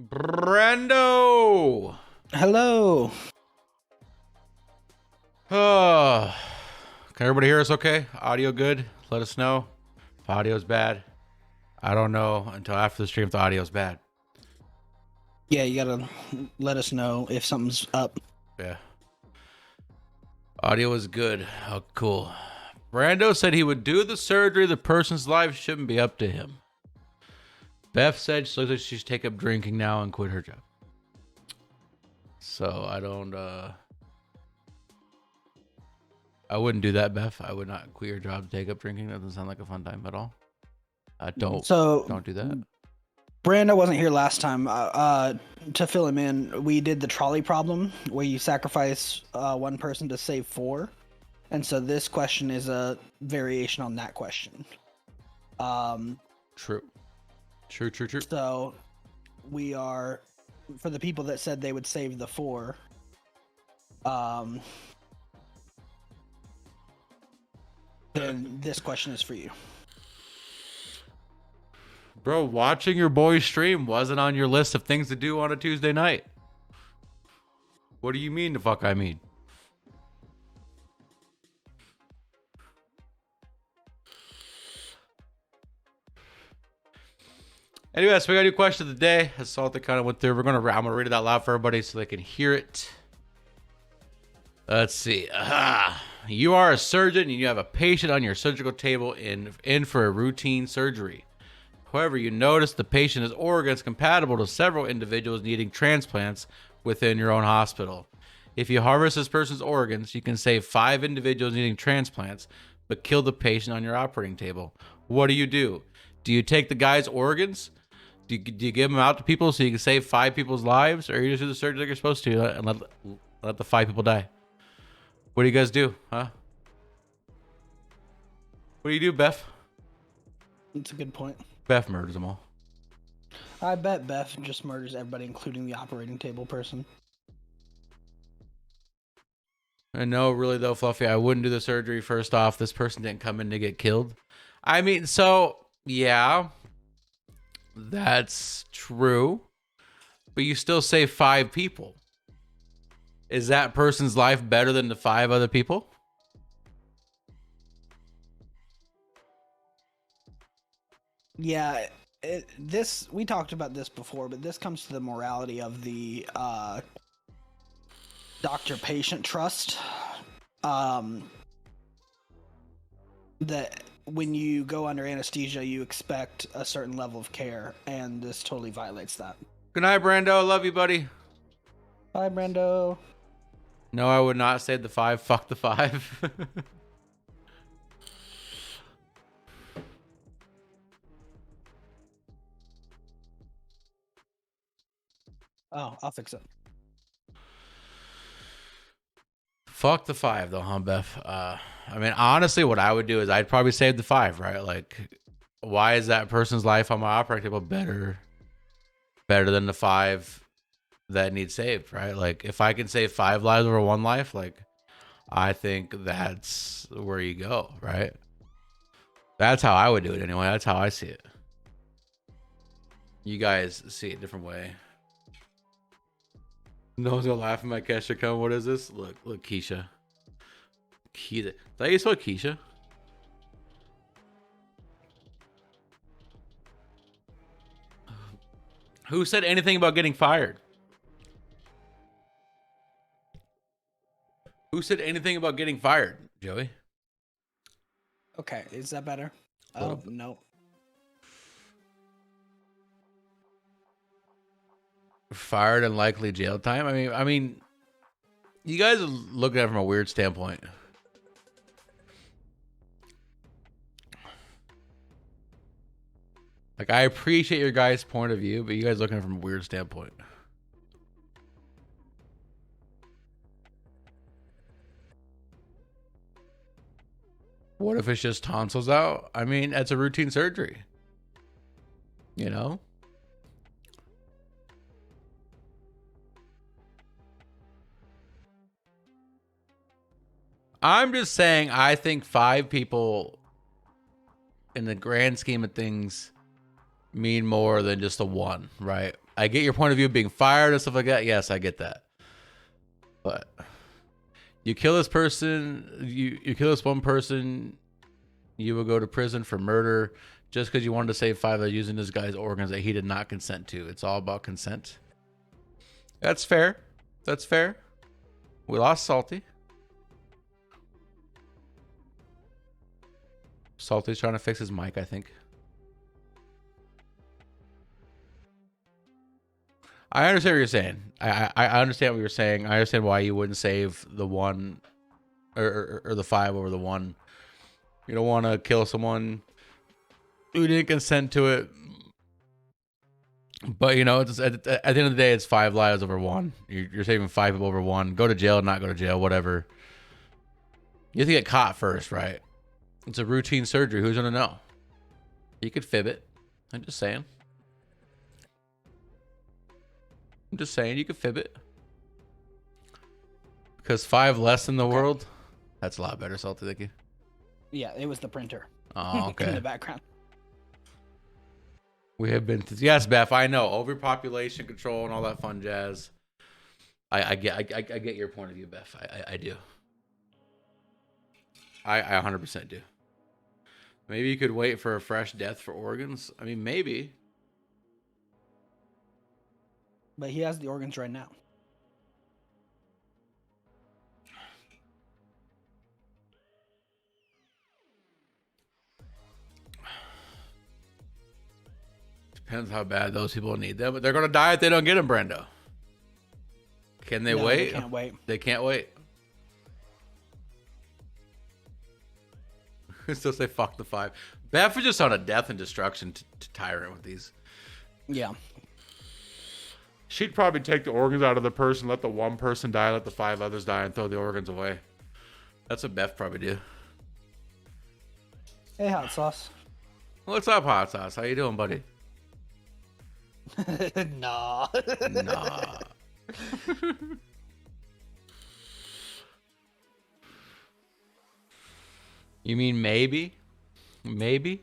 Brando. Hello. Oh, can everybody hear us okay? Audio good? Let us know. If audio's bad, I don't know until after the stream if the audio's bad. Yeah, you gotta let us know if something's up. Yeah. Audio is good. Oh, cool. Brando said he would do the surgery. The person's life shouldn't be up to him. Beth said she looks like she should take up drinking now and quit her job. So I wouldn't do that, Beth. I would not quit your job to take up drinking. That doesn't sound like a fun time at all. Don't do that. Brando wasn't here last time. To fill him in, we did the trolley problem where you sacrifice one person to save four, and so this question is a variation on that question. True. So we are, for the people that said they would save the four. Then this question is for you. Bro, watching your boy stream wasn't on your list of things to do on a Tuesday night. What do you mean the fuck I mean? Anyway, so we got a new question of the day. That's all that kind of went through. I'm gonna read it out loud for everybody so they can hear it. Let's see. You are a surgeon and you have a patient on your surgical table in for a routine surgery. However, you notice the patient has organs compatible to several individuals needing transplants within your own hospital. If you harvest this person's organs, you can save 5 individuals needing transplants, but kill the patient on your operating table. What do? Do you take the guy's organs? Do you give them out to people so you can save 5 people's lives? Or you just do the surgery like you're supposed to and let the 5 people die? What do you guys do, huh? What do you do, Beth? That's a good point. Beth murders them all. I bet Beth just murders everybody, including the operating table person. And no, really though, Fluffy, I wouldn't do the surgery. First off, this person didn't come in to get killed. I mean, so yeah, that's true, but you still save 5 people. Is that person's life better than the 5 other people? Yeah, we talked about this before, but this comes to the morality of the doctor-patient trust. That when you go under anesthesia, you expect a certain level of care, and this totally violates that. Good night, Brando. Love you, buddy. Bye, Brando. No, I would not save the 5. Fuck the 5. Oh, I'll fix it. Fuck the 5 though, huh, Beth? I mean, honestly, what I would do is I'd probably save the 5, right? Like, why is that person's life on my operating table better than the 5 that need saved, right? Like, if I can save 5 lives over 1 life, like, I think that's where you go, right? That's how I would do it anyway. That's how I see it. You guys see it a different way. No one's gonna laugh at my Kesha come. What is this? Look, Keisha. Keisha. Is that you spell Keisha? Who said anything about getting fired? Who said anything about getting fired, Joey? Okay, is that better? Oh, no. Fired and likely jail time. I mean, you guys are looking at it from a weird standpoint. Like, I appreciate your guys' point of view, but you guys looking at it from a weird standpoint. What if it's just tonsils out? I mean, that's a routine surgery. You know? I'm just saying, I think 5 people in the grand scheme of things mean more than just a 1, right? I get your point of view of being fired and stuff like that. Yes, I get that. But you kill this person, you kill this one person, you will go to prison for murder just because you wanted to save 5 by using this guy's organs that he did not consent to. It's all about consent. That's fair. That's fair. We lost Salty. Salty's trying to fix his mic, I think. I understand what you're saying. I understand what you're saying. I understand why you wouldn't save the 1 or the 5 over the 1. You don't want to kill someone who didn't consent to it. But, you know, it's, at the end of the day, it's 5 lives over 1. You're saving 5 people over 1. Go to jail, not go to jail, whatever. You have to get caught first, right? It's a routine surgery. Who's going to know? You could fib it. I'm just saying. I'm just saying you could fib it. Because 5 less in the world, that's a lot better, Salty. Thank you. Yeah, it was the printer. Oh, okay. In the background. We have been yes, Beth. I know overpopulation control and all that fun jazz. I get your point of view, Beth. I do. I 100% do. Maybe you could wait for a fresh death for organs. I mean, maybe. But he has the organs right now. Depends how bad those people need them, but they're gonna die if they don't get them, Brando. Can they wait? They can't wait. They can't wait. Still say fuck the 5. Beth was just on a death and destruction to tyrant with these. Yeah. She'd probably take the organs out of the person, let the 1 person die, let the 5 others die, and throw the organs away. That's what Beth probably do. Hey, hot sauce. What's up, hot sauce? How you doing, buddy? Nah. Nah. You mean maybe? Maybe?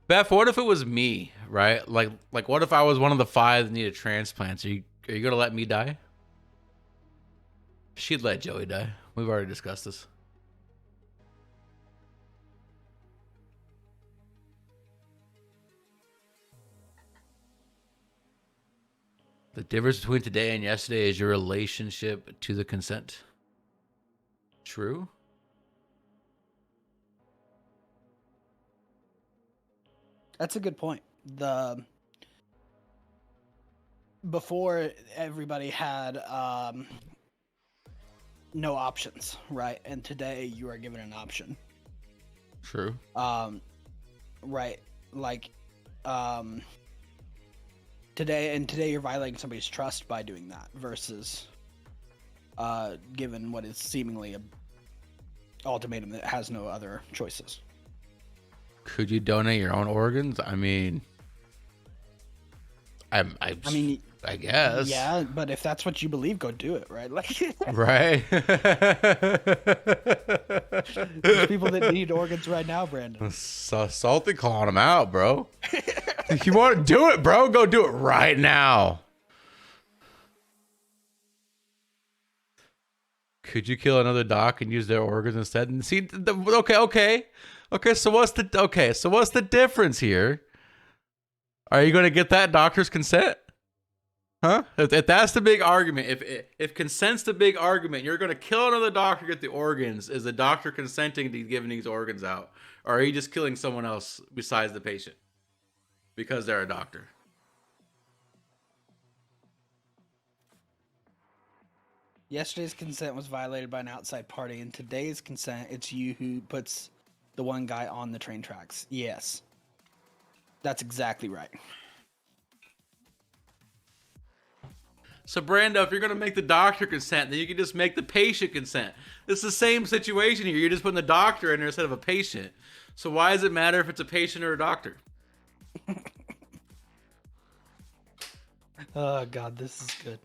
Beth, what if it was me, right? Like what if I was one of the 5 that needed transplants? Are you gonna let me die? She'd let Joey die. We've already discussed this. The difference between today and yesterday is your relationship to the consent. True? That's a good point. Before everybody had no options, right? And today you are given an option. True. Right. Like today you're violating somebody's trust by doing that versus given what is seemingly a ultimatum that has no other choices. Could you donate your own organs? I mean, I guess. Yeah, but if that's what you believe, go do it, right? Like, right. There's people that need organs right now, Brandon. So Salty calling them out, bro. If you want to do it, bro, go do it right now. Could you kill another doc and use their organs instead? And see, okay. So what's the difference here? Are you going to get that doctor's consent? Huh? If that's the big argument, if consent's the big argument, you're going to kill another doctor to get the organs. Is the doctor consenting to giving these organs out, or are you just killing someone else besides the patient because they're a doctor? Yesterday's consent was violated by an outside party, and today's consent, it's you who puts the one guy on the train tracks. Yes. That's exactly right. So, Brando, if you're going to make the doctor consent, then you can just make the patient consent. It's the same situation here. You're just putting the doctor in there instead of a patient. So why does it matter if it's a patient or a doctor? Oh, God, this is good.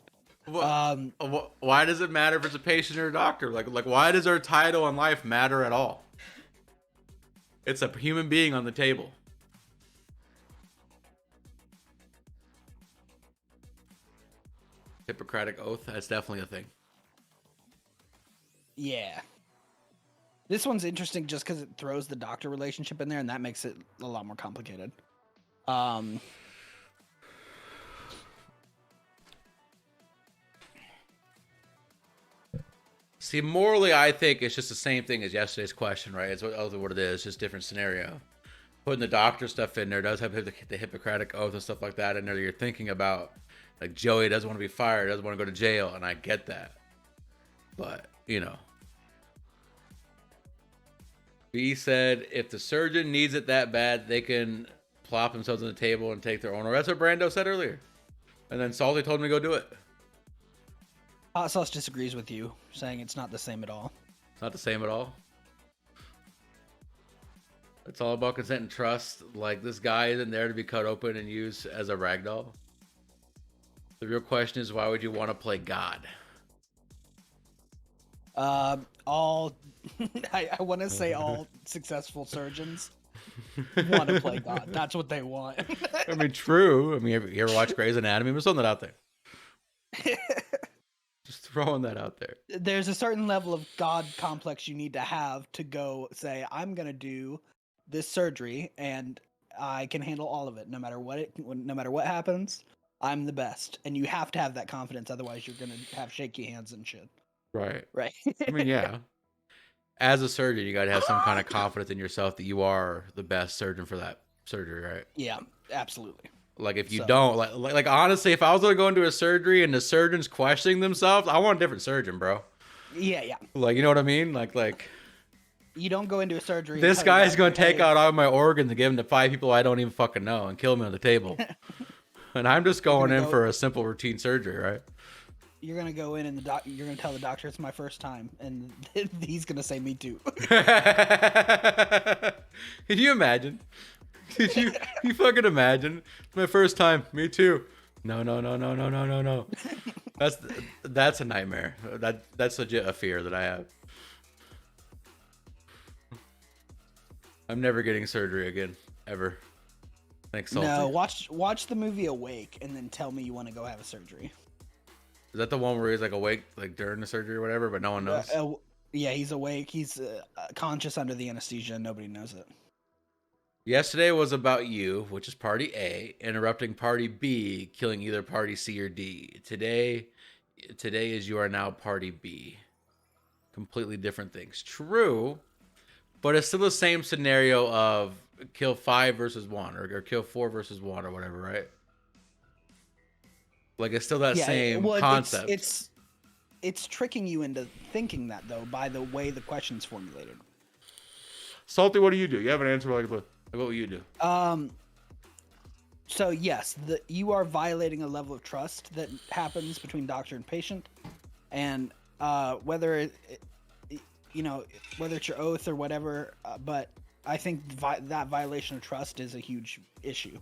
Why does it matter if it's a patient or a doctor? Like, why does our title in life matter at all? It's a human being on the table. Hippocratic oath. That's definitely a thing. Yeah. This one's interesting just because it throws the doctor relationship in there, and that makes it a lot more complicated. See, morally, I think it's just the same thing as yesterday's question, right? It's what it is, just different scenario. Putting the doctor stuff in there does have the Hippocratic oath and stuff like that in there. You're thinking about, like, Joey doesn't want to be fired, doesn't want to go to jail, and I get that. But, you know. B said, if the surgeon needs it that bad, they can plop themselves on the table and take their own. Or that's what Brando said earlier. And then Salty told me to go do it. Hot Sauce disagrees with you, saying it's not the same at all. It's not the same at all. It's all about consent and trust. Like, this guy isn't there to be cut open and used as a ragdoll. The real question is, why would you want to play God? I want to say all successful surgeons want to play God. That's what they want. I mean, true. I mean, you ever watch Grey's Anatomy? I'm throwing that out there. Just throwing that out there. There's a certain level of God complex you need to have to go say, I'm going to do this surgery and I can handle all of it. No matter what happens, I'm the best. And you have to have that confidence. Otherwise, you're going to have shaky hands and shit. Right. Right. I mean, yeah. As a surgeon, you got to have some kind of confidence in yourself that you are the best surgeon for that surgery, right? Yeah, absolutely. Like, if you don't, like honestly, if I was going to go into a surgery and the surgeon's questioning themselves, I want a different surgeon, bro. Yeah. Like, you know what I mean? Like you don't go into a surgery. This guy's going to take out all my organs and give them to 5 people I don't even fucking know and kill me on the table. And I'm just going in for a simple routine surgery, right? You're gonna go in and you're gonna tell the doctor it's my first time, and he's gonna say me too. Can you imagine? Did you fucking imagine? It's my first time. Me too. No. That's a nightmare. That's legit a fear that I have. I'm never getting surgery again, ever. Thanks, Salty. No, watch the movie Awake and then tell me you want to go have a surgery. Is that the one where he's like awake, like during the surgery or whatever, but no one knows? Yeah, he's awake. He's conscious under the anesthesia, and nobody knows it. Yesterday was about you, which is party A, interrupting party B, killing either party C or D. Today is you are now party B. Completely different things. True, but it's still the same scenario of kill 5 versus 1 or kill 4 versus 1 or whatever, right? Like, it's still that same concept. It's tricking you into thinking that, though, by the way the question's formulated. Salty, what do you do? You have an answer like what will you do? So yes, you are violating a level of trust that happens between doctor and patient, and whether it's your oath or whatever, but I think that violation of trust is a huge issue,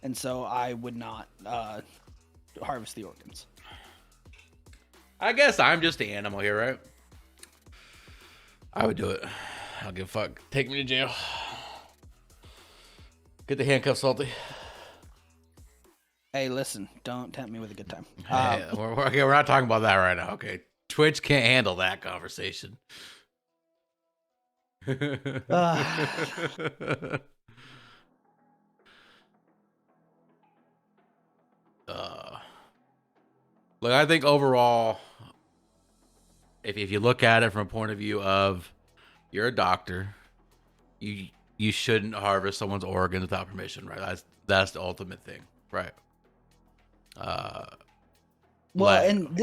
and so I would not harvest the organs. I guess I'm just the animal here, right? I would do it. I don't give a fuck. Take me to jail. Get the handcuffs, Salty. Hey, listen, don't tempt me with a good time. Hey, we're not talking about that right now, okay? Twitch can't handle that conversation. Look, I think overall, if you look at it from a point of view of you're a doctor, you shouldn't harvest someone's organs without permission, right? That's the ultimate thing, right? And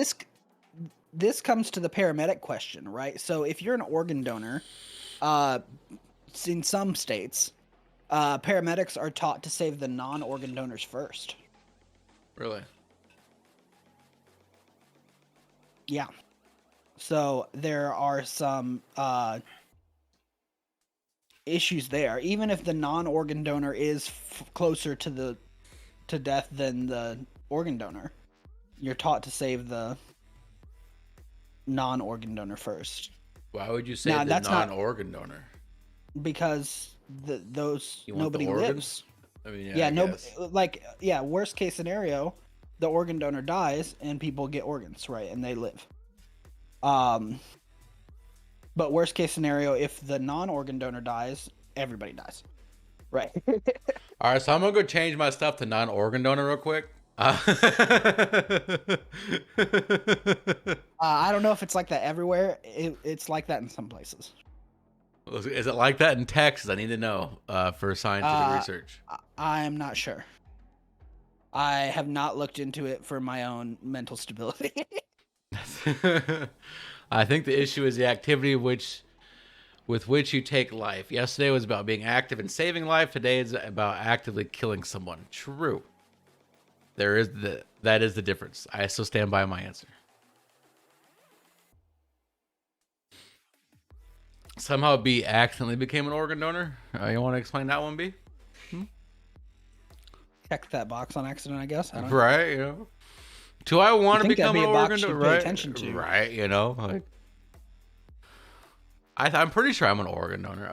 this comes to the paramedic question, right? So if you're an organ donor, in some states, paramedics are taught to save the non-organ donors first. Really? Yeah. So there are some issues there. Even if the non-organ donor is closer to death than the organ donor, you're taught to save the non-organ donor first. Why would you save the non-organ donor? Because nobody lives. I mean, yeah. Worst case scenario, the organ donor dies and people get organs, right? And they live. But worst case scenario, if the non-organ donor dies, everybody dies. Right. All right, so I'm gonna go change my stuff to non-organ donor real quick. I don't know if it's like that everywhere. It's like that in some places. Is it like that in Texas? I need to know for scientific research. I am not sure. I have not looked into it for my own mental stability. I think the issue is the activity with which you take life. Yesterday was about being active and saving life. Today is about actively killing someone. True. That is the difference. I still stand by my answer. Somehow B accidentally became an organ donor. You want to explain that one, B? Check that box on accident, I guess. I don't Right, you know. Do I want to become an organ donor? Right, attention to. Right, you know. Like, I'm pretty sure I'm an organ donor.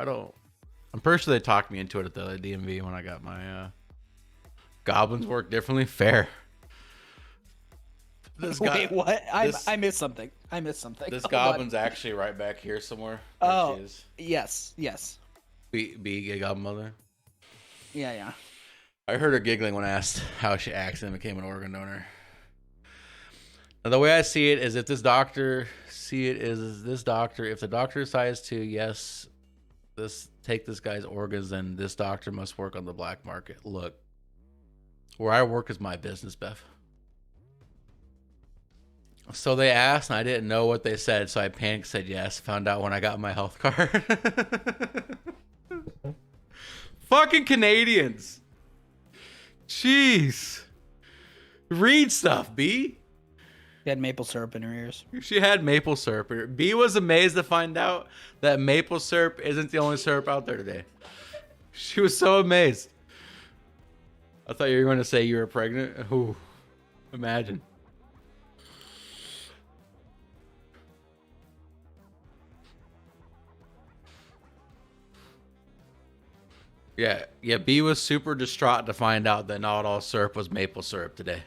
I'm pretty sure they talked me into it at the DMV when I got my goblins work differently. Fair. Wait, what? I missed something. This goblin's actually right back here somewhere. Oh, yes. Be goblin mother. Yeah. I heard her giggling when I asked how she accidentally became an organ donor. Now, the way I see it is if the doctor decides to, take this guy's organs, then this doctor must work on the black market. Look, where I work is my business, Beth. So they asked, and I didn't know what they said, so I panicked, said yes, found out when I got my health card. Fucking Canadians. Jeez. Read stuff, B. She had maple syrup in her ears. She had maple syrup in her. B was amazed to find out that maple syrup isn't the only syrup out there today. She was so amazed. I thought you were going to say you were pregnant. Ooh, imagine. Yeah, B was super distraught to find out that not all syrup was maple syrup today.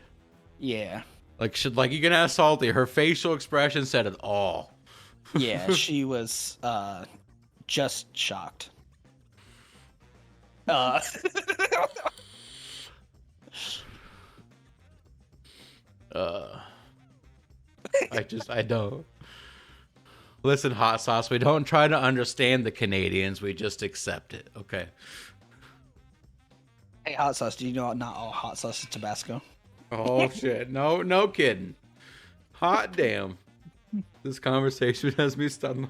Yeah. Like you can ask Salty, her facial expression said it all. Yeah, she was just shocked. I don't. Listen, hot sauce, we don't try to understand the Canadians, we just accept it, okay? Hey, hot sauce, do you know not all hot sauce is Tabasco? Oh shit, no kidding. Hot damn. This conversation has me stunned.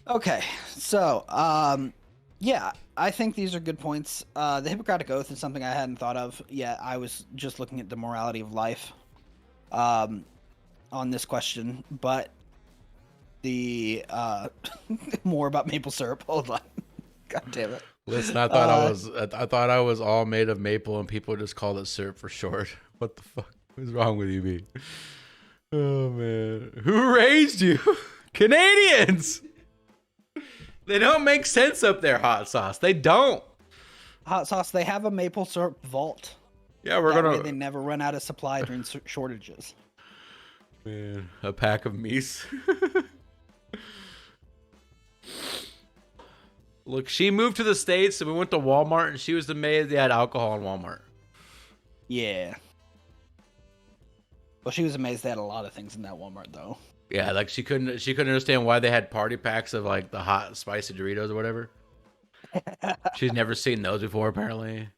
Okay, so yeah, I think these are good points. The Hippocratic Oath is something I hadn't thought of yet. I was just looking at the morality of life on this question, but the more about maple syrup. Hold on. God damn it. Listen, I thought I was all made of maple and people just called it syrup for short. What the fuck is wrong with you, B? Oh man. Who raised you? Canadians! They don't make sense up there, hot sauce. They don't. Hot sauce, they have a maple syrup vault. Yeah, They never run out of supply during shortages. Man, a pack of meats. Look, she moved to the States and we went to Walmart and she was amazed they had alcohol in Walmart. Yeah. Well, she was amazed they had a lot of things in that Walmart though. Yeah, like she couldn't understand why they had party packs of like the hot spicy Doritos or whatever. She's never seen those before apparently.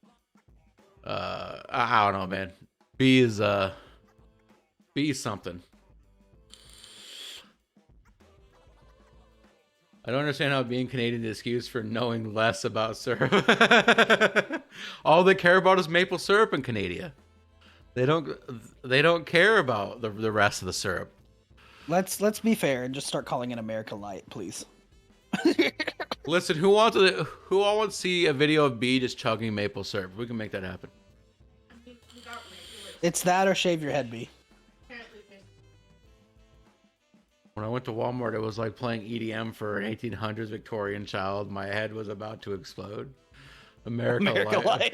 I don't know, man. B is something. I don't understand how being Canadian is an excuse for knowing less about syrup. All they care about is maple syrup in Canada. They don't care about the rest of the syrup. Let's be fair and just start calling it America Light, please. Listen, who all wants to see a video of B just chugging maple syrup? We can make that happen. It's that or shave your head, B. When I went to Walmart, it was like playing EDM for an 1800s Victorian child. My head was about to explode. America Light.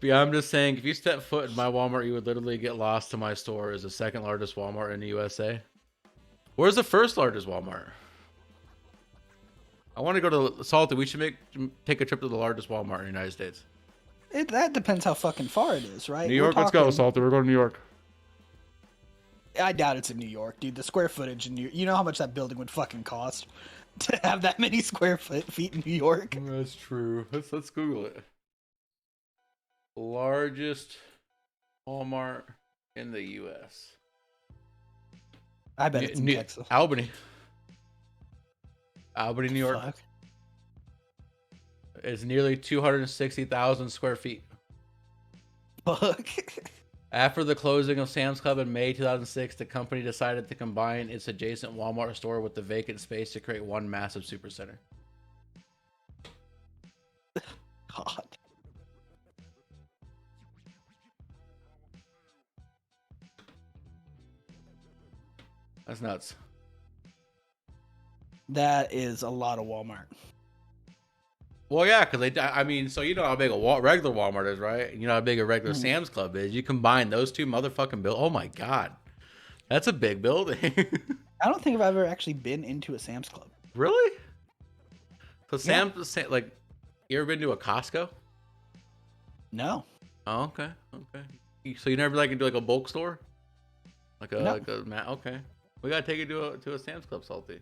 Yeah, I'm just saying, if you step foot in my Walmart, you would literally get lost to my store as the second largest Walmart in the USA. Where's the first largest Walmart? I want to go to Salty. We should take a trip to the largest Walmart in the United States. That depends how fucking far it is, right? New York, let's go, Salty. We're going to New York. I doubt it's in New York, dude. The square footage in New York, you know how much that building would fucking cost to have that many square feet in New York? That's true. Let's Google it. Largest Walmart in the U.S. I bet it's in Texas. Albany, New York. Fuck. It's nearly 260,000 square feet. Fuck. After the closing of Sam's Club in May 2006, the company decided to combine its adjacent Walmart store with the vacant space to create one massive supercenter. God. That's nuts. That is a lot of Walmart. Well, yeah, because I mean, so you know how big a regular Walmart is, right? You know how big a regular Sam's Club is. You combine those two motherfucking buildings. Oh my God. That's a big building. I don't think I've ever actually been into a Sam's Club. Really? So like, you ever been to a Costco? No. Oh, okay. Okay. So you never like do like a bulk store? Okay. We gotta take you to a Sam's Club, Salty.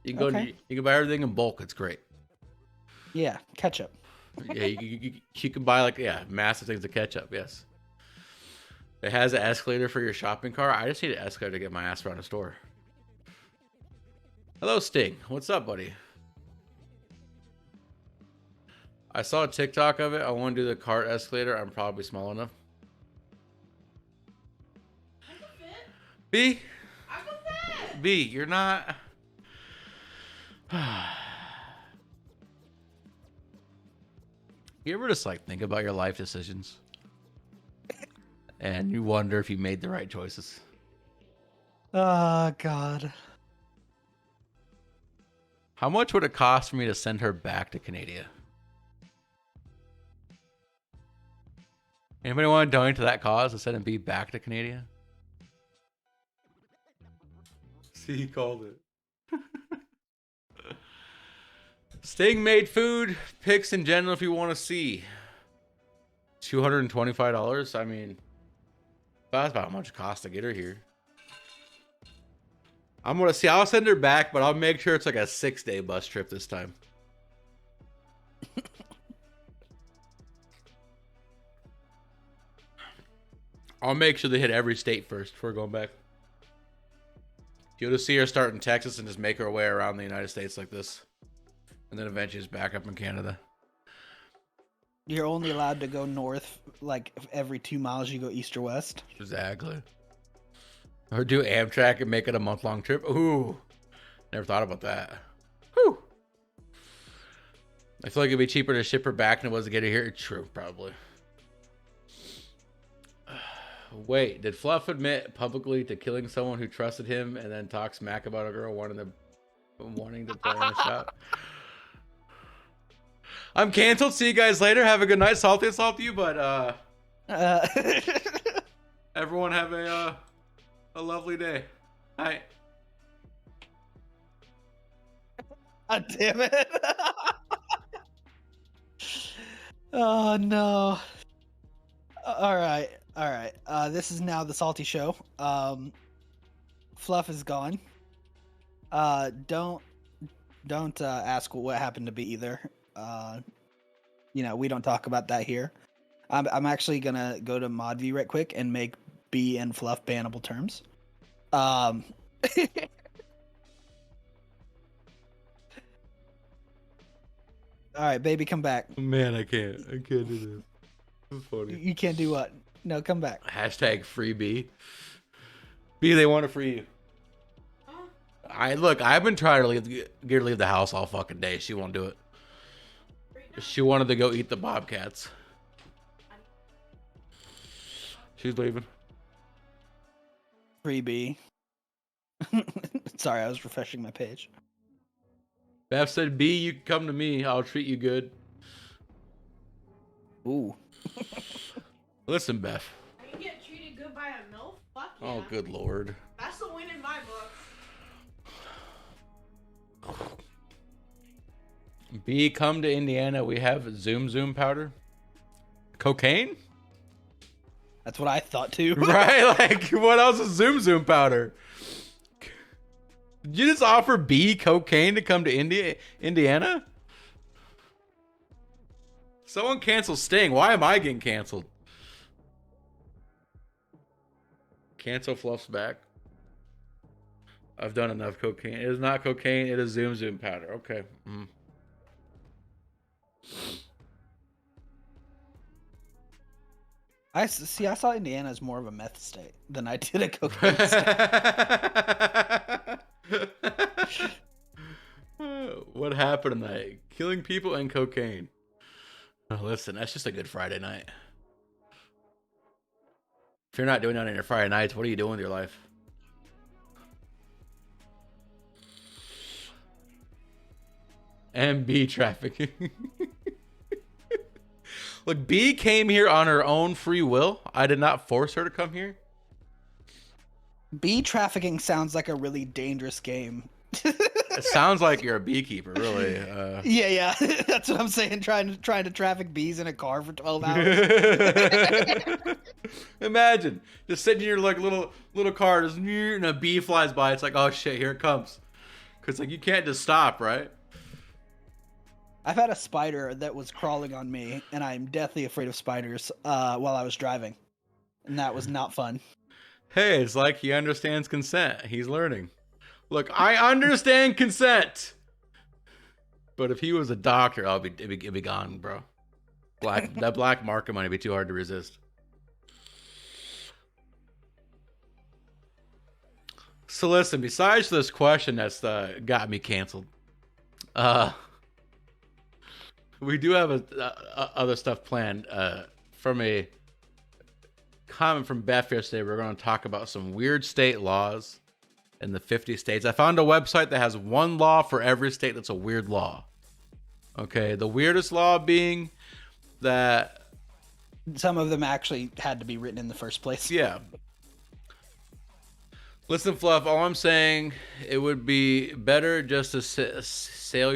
You can go. You can buy everything in bulk. It's great. Yeah, ketchup. Yeah, you can buy massive things of ketchup. Yes. It has an escalator for your shopping cart. I just need an escalator to get my ass around the store. Hello, Sting. What's up, buddy? I saw a TikTok of it. I want to do the cart escalator. I'm probably small enough. I can fit. B? I can fit. B, you're not... You ever just like think about your life decisions and you wonder if you made the right choices? Oh, God. How much would it cost for me to send her back to Canada? Anybody want to donate to that cause to send B back to Canada? See, he called it. Sting made food pics in general if you want to see. $225. I mean, that's about how much it costs to get her here. I'm gonna see. I'll send her back, but I'll make sure it's like a 6-day bus trip this time. I'll make sure they hit every state first before going back. You'll just see her start in Texas and just make her way around the United States like this. And then eventually just back up in Canada. You're only allowed to go north, like every 2 miles you go east or west. Exactly. Or do Amtrak and make it a month-long trip. Ooh. Never thought about that. Whew. I feel like it'd be cheaper to ship her back than it was to get her here. True, probably. Wait, did Fluff admit publicly to killing someone who trusted him and then talk smack about a girl wanting to play in a shop? I'm canceled. See you guys later. Have a good night. Salty and salty you, but everyone have a lovely day. Hi. God damn it. Oh no. All right. This is now the Salty Show. Fluff is gone. Don't ask what happened to B either. We don't talk about that here. I'm actually gonna go to ModV right quick and make B and Fluff bannable terms. All right, baby, come back. Man, I can't do this. It's funny. You can't do what? No, come back. Hashtag free B. B, they want to free you. I've been trying to get her to leave the house all fucking day. She won't do it. She wanted to go eat the bobcats. She's leaving. 3B. Sorry, I was refreshing my page. Beth said, B, you can come to me. I'll treat you good. Ooh. Listen, Beth. I can get treated good by a MILF? Fuck yeah. Oh, good lord. That's the win in my book. B, come to Indiana. We have Zoom powder. Cocaine? That's what I thought too. Right? Like, what else is Zoom powder? Did you just offer B cocaine to come to Indiana? Someone cancel Sting. Why am I getting canceled? Cancel Fluff's back. I've done enough cocaine. It is not cocaine. It is Zoom powder. Okay. Mm. I saw Indiana as more of a meth state than I did a cocaine state. What happened tonight? Killing people and cocaine. Oh, listen, that's just a good Friday night. If you're not doing that on your Friday nights, what are you doing with your life? And B trafficking. Look, B came here on her own free will. I did not force her to come here. Bee trafficking sounds like a really dangerous game. It sounds like you're a beekeeper, really. Yeah. That's what I'm saying. Trying to traffic bees in a car for 12 hours. Imagine just sitting in your like little car, just and a bee flies by. It's like, oh shit, here it comes. Because like you can't just stop, right? I've had a spider that was crawling on me, and I'm deathly afraid of spiders while I was driving. And that was not fun. Hey, it's like he understands consent. He's learning. Look, I understand consent. But if he was a doctor, it'd be gone, bro. That black market money would be too hard to resist. So listen, besides this question that's got me canceled, we do have other stuff planned. From a comment from Beth yesterday, we're going to talk about some weird state laws in the 50 states. I found a website that has one law for every state that's a weird law. Okay, the weirdest law being that some of them actually had to be written in the first place. Yeah. Listen, Fluff, all I'm saying, it would be better just to sell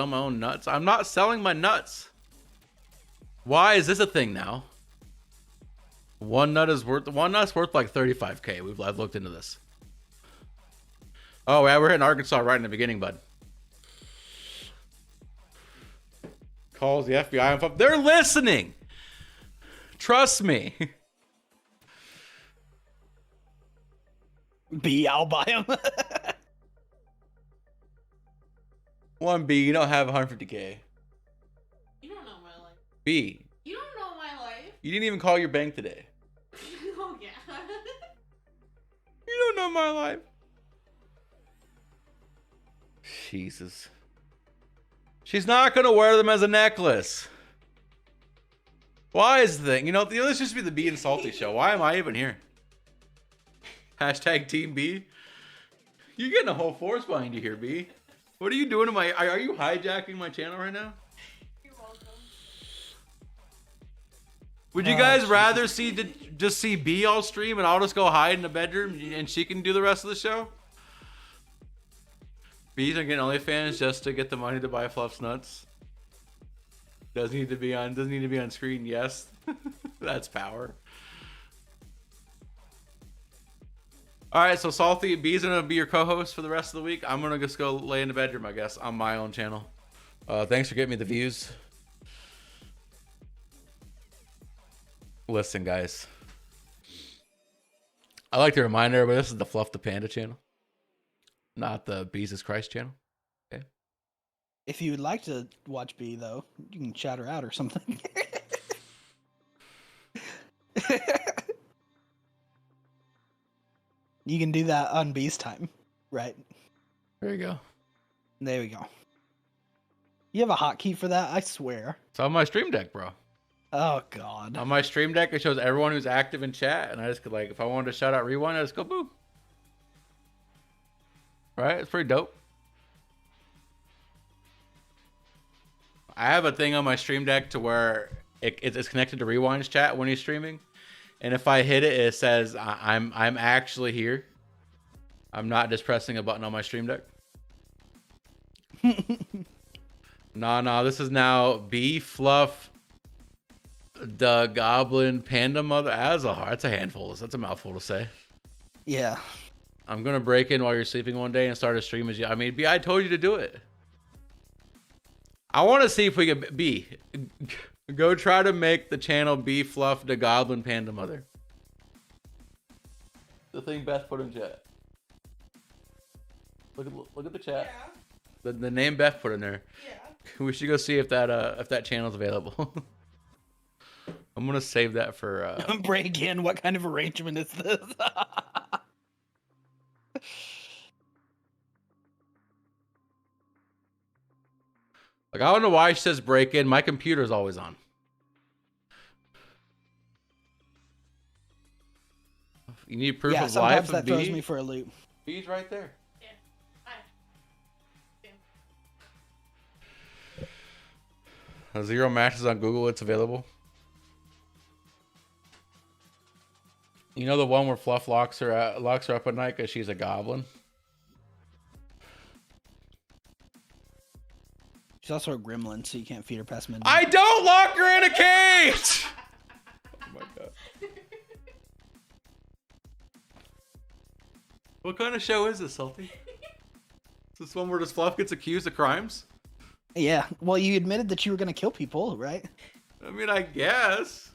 my own nuts. I'm not selling my nuts. Why is this a thing now? One nut's worth like 35K. I've looked into this. Oh yeah, we're in Arkansas right in the beginning, bud. Calls the FBI. They're listening. Trust me. B, I'll buy them. 1B, you don't have 150K. You don't know my life. B, You don't know my life. you didn't even call your bank today. Oh, yeah. You don't know my life. Jesus. She's not going to wear them as a necklace. Why is the thing? You know, this used to be the B and Salty show. Why am I even here? Hashtag Team B. You're getting a whole force behind you here, B. What are you doing to my... Are you hijacking my channel right now? You're welcome. Would you guys rather just see B all stream and I'll just go hide in the bedroom and she can do the rest of the show? B's are getting OnlyFans just to get the money to buy Fluff's nuts. Doesn't need to be on screen. Yes. That's power. All right, so Salty, B's gonna be your co-host for the rest of the week. I'm gonna just go lay in the bedroom, I guess, on my own channel. Thanks for getting me the views. Listen, guys. I like to remind everybody this is the Fluff the Panda channel, not the Jesus Christ channel. Okay. If you would like to watch B, though, you can shout her out or something. You can do that on B's time, right? There you go. There we go. You have a hotkey for that? I swear. It's on my stream deck, bro. Oh God. On my stream deck, it shows everyone who's active in chat, and I just could, like, if I wanted to shout out Rewind, I just go boom. Right? It's pretty dope. I have a thing on my stream deck to where it's connected to Rewind's chat when he's streaming, and if I hit it, it says I'm actually here. I'm not just pressing a button on my stream deck. Nah. This is now B Fluff, the Goblin Panda Mother. That's a handful. That's a mouthful to say. Yeah. I'm gonna break in while you're sleeping one day and start a stream as you. I mean, B, I told you to do it. I want to see if we can go try to make the channel B Fluff, the Goblin Panda Mother. The thing Beth put in chat. Look at the chat. Yeah. The name Beth put in there. Yeah. We should go see if that channel's available. I'm gonna save that for Break in. What kind of arrangement is this? like, I don't know why she says break in. My computer's always on. You need proof Yeah, of sometimes life that of throws B? me for a loop. B's right there. Yeah. Hi. Zero matches on Google. It's available. You know the one where Fluff locks her up at night because she's a goblin? She's also a gremlin, so you can't feed her past midnight. I don't lock her in a cage! Oh my god. What kind of show is this, Salty? Is this one where this Fluff gets accused of crimes? Yeah. Well, you admitted that you were gonna kill people, right? I mean, I guess.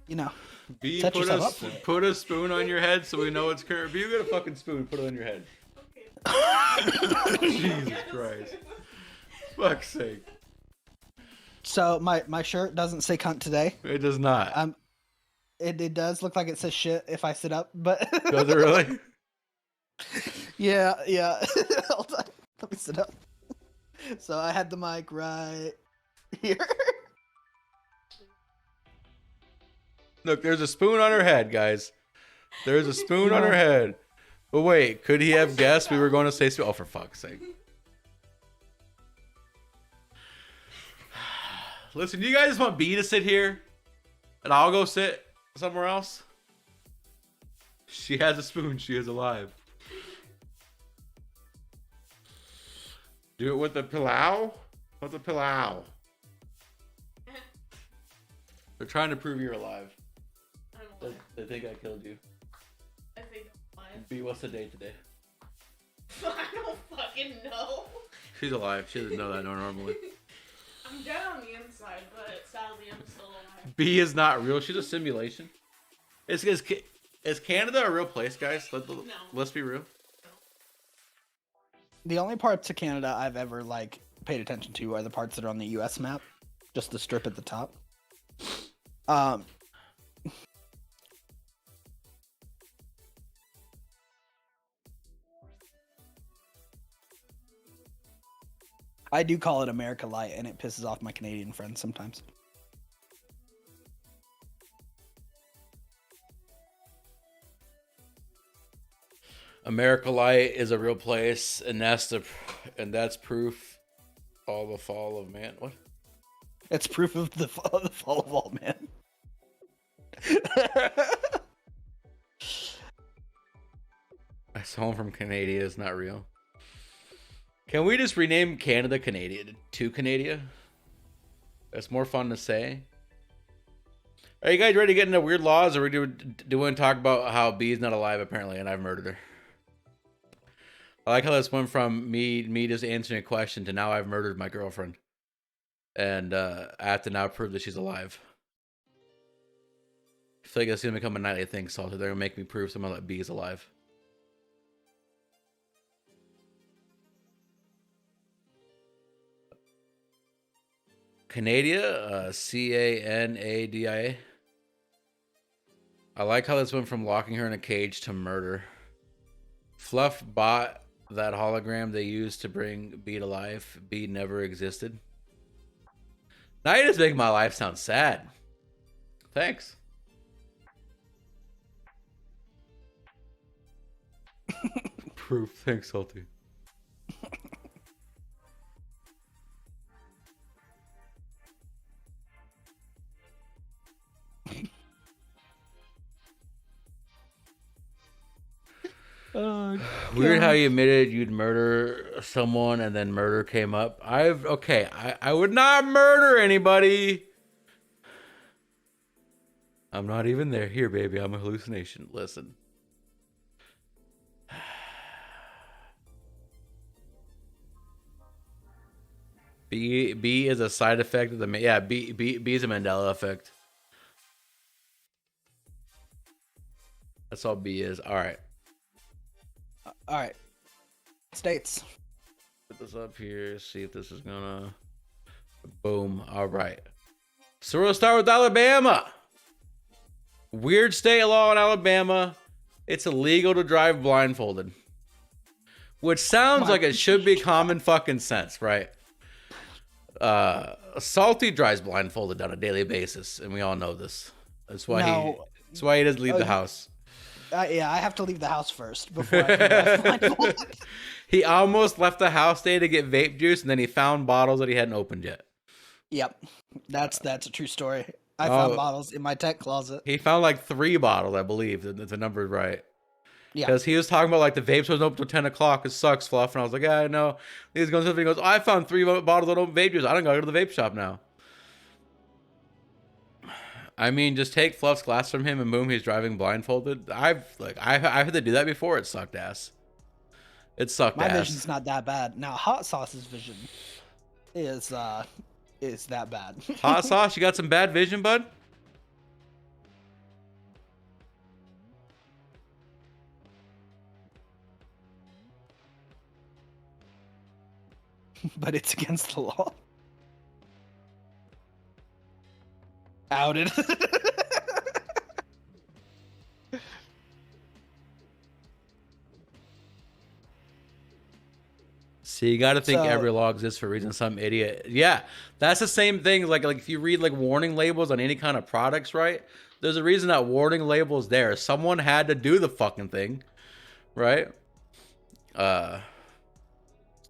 You know. B, Set yourself up for it. put a spoon on your head so we know it's current. B, you get a fucking spoon, put it on your head. Okay. Jesus Christ. Fuck's sake. So my shirt doesn't say cunt today. It does not. It does look like it says shit if I sit up, but Does it really? yeah. Hold on. Let me sit up. So I had the mic right here. Look, there's a spoon on her head, guys. There's a spoon on her head. But wait, could he have guessed we were going to say spoon? Oh, for fuck's sake. Listen, do you guys want B to sit here? And I'll go sit somewhere else? She has a spoon. She is alive. Do it with the pilau? What's a pilau? They're trying to prove you're alive. I'm alive. They think I killed you. I think I'm alive. B, what's the date today? I don't fucking know. She's alive. She doesn't know that normally. I'm dead on the inside, but sadly I'm still alive. B is not real. She's a simulation. Is Canada a real place, guys? Let's be real. The only parts of Canada I've ever paid attention to are the parts that are on the U.S. map, just the strip at the top. I do call it America Light, and it pisses off my Canadian friends sometimes. America Light is a real place, and that's proof of the fall of man. What? It's proof of the fall of all men. Someone from Canada is not real. Can we just rename Canada to Canada? That's more fun to say. Are you guys ready to get into weird laws, or do we want to talk about how B is not alive apparently, and I've murdered her? I like how this went from me just answering a question to now I've murdered my girlfriend, and I have to now prove that she's alive. I feel like that's gonna become a nightly thing, so they're gonna make me prove someone that B is alive. Canada, Canadia. I like how this went from locking her in a cage to murder. Fluff bought that hologram they used to bring B to life. B never existed. Now you just make my life sound sad. Thanks. Proof. Thanks, Salty. Weird how you admitted you'd murder someone and then murder came up. I would not murder anybody. I'm not even there. Here, baby, I'm a hallucination. Listen. B is a side effect of the B is a Mandela effect. That's all B is. All right. All right. States. Put this up here. See if this is gonna. Boom. All right. So we'll start with Alabama. Weird state law in Alabama. It's illegal to drive blindfolded. Which sounds like it should be common fucking sense, right? Salty drives blindfolded on a daily basis, and we all know this. That's why he doesn't leave the house. Yeah, I have to leave the house first before I can drive blindfolded. He almost left the house today to get vape juice, and then he found bottles that he hadn't opened yet. Yep, that's a true story. I found bottles in my tech closet. He found like 3 bottles, I believe, if the number is right. Yeah, because he was talking about like the vape wasn't open till 10 o'clock. It sucks, Fluff. And I was like, yeah, I know. He's going to he goes, I found 3 bottles of open vape juice. I don't gotta go to the vape shop now. I mean, just take Fluff's glass from him and boom, he's driving blindfolded. I've had to do that before. It sucked ass. It sucked ass. My vision's not that bad. Now, Hot Sauce's vision is that bad. Hot Sauce, you got some bad vision, bud? But it's against the law. Outed. See, you got to think every law exists for a reason. Some idiot. Yeah, that's the same thing. Like if you read like warning labels on any kind of products, right? There's a reason that warning label is there. Someone had to do the fucking thing, right?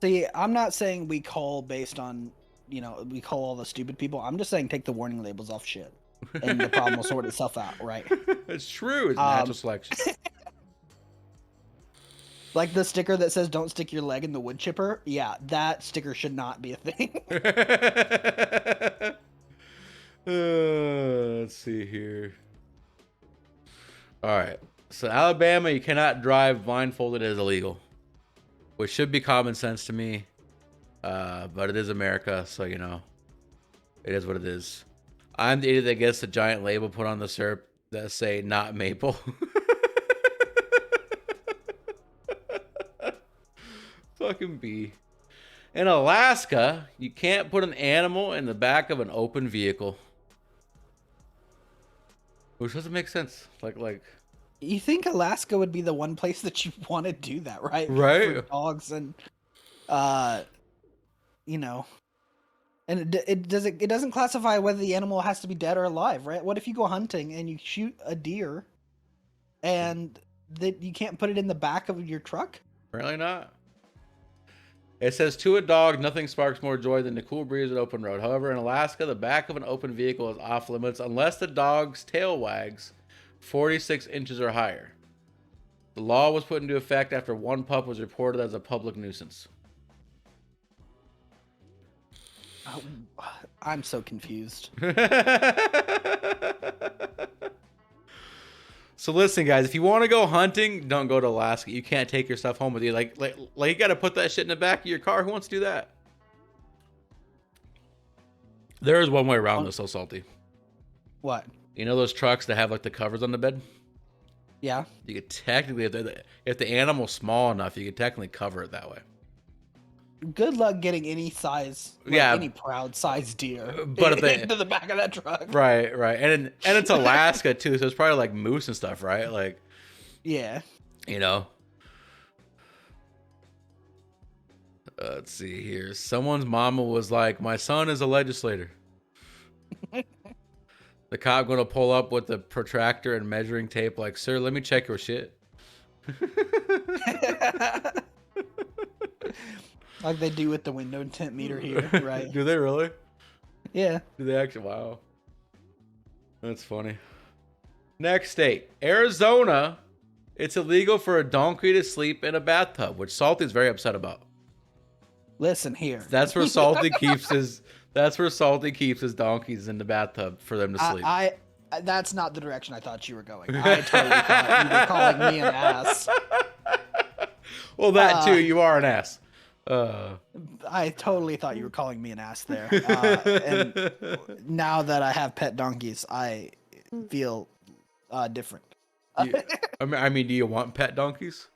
See, I'm not saying we call based on, we call all the stupid people. I'm just saying take the warning labels off shit, and the problem will sort itself out, right? It's true. It's natural selection. Like the sticker that says "Don't stick your leg in the wood chipper." Yeah, that sticker should not be a thing. Let's see here. All right. So Alabama, you cannot drive blindfolded. It is illegal, which should be common sense to me. But it is America, so it is what it is. I'm the idiot that gets the giant label put on the syrup that say "not maple." Fucking B. In Alaska, you can't put an animal in the back of an open vehicle. Which doesn't make sense. Like you think Alaska would be the one place that you want to do that, right? Right. For dogs and and it doesn't classify whether the animal has to be dead or alive, right? What if you go hunting and you shoot a deer and that you can't put it in the back of your truck? Apparently not. It says, to a dog, nothing sparks more joy than the cool breeze of an open road. However, in Alaska, the back of an open vehicle is off limits unless the dog's tail wags 46 inches or higher. The law was put into effect after one pup was reported as a public nuisance. I'm so confused. So listen, guys, if you want to go hunting, don't go to Alaska. You can't take your stuff home with you. Like you got to put that shit in the back of your car. Who wants to do that? There is one way around this, so Salty. What? You know those trucks that have like the covers on the bed? Yeah. You could technically, if the animal's small enough, you could technically cover it that way. Good luck getting any size, any proud size deer, but into the back of that truck. Right, and it's Alaska too, so it's probably like moose and stuff, right? Like, yeah, Let's see here. Someone's mama was like, "My son is a legislator." cop gonna pull up with the protractor and measuring tape like, sir, let me check your shit. Like they do with the window tint meter here, right? Do they really? Yeah. Do they actually? Wow. That's funny. Next state, Arizona. It's illegal for a donkey to sleep in a bathtub, which Salty's very upset about. Listen here. That's where Salty keeps his. That's where Salty keeps his donkeys in the bathtub for them to sleep. That's not the direction I thought you were going. I totally thought you were calling me an ass. Well, that too. You are an ass. I totally thought you were calling me an ass there. And now that I have pet donkeys, I feel different. I mean, do you want pet donkeys?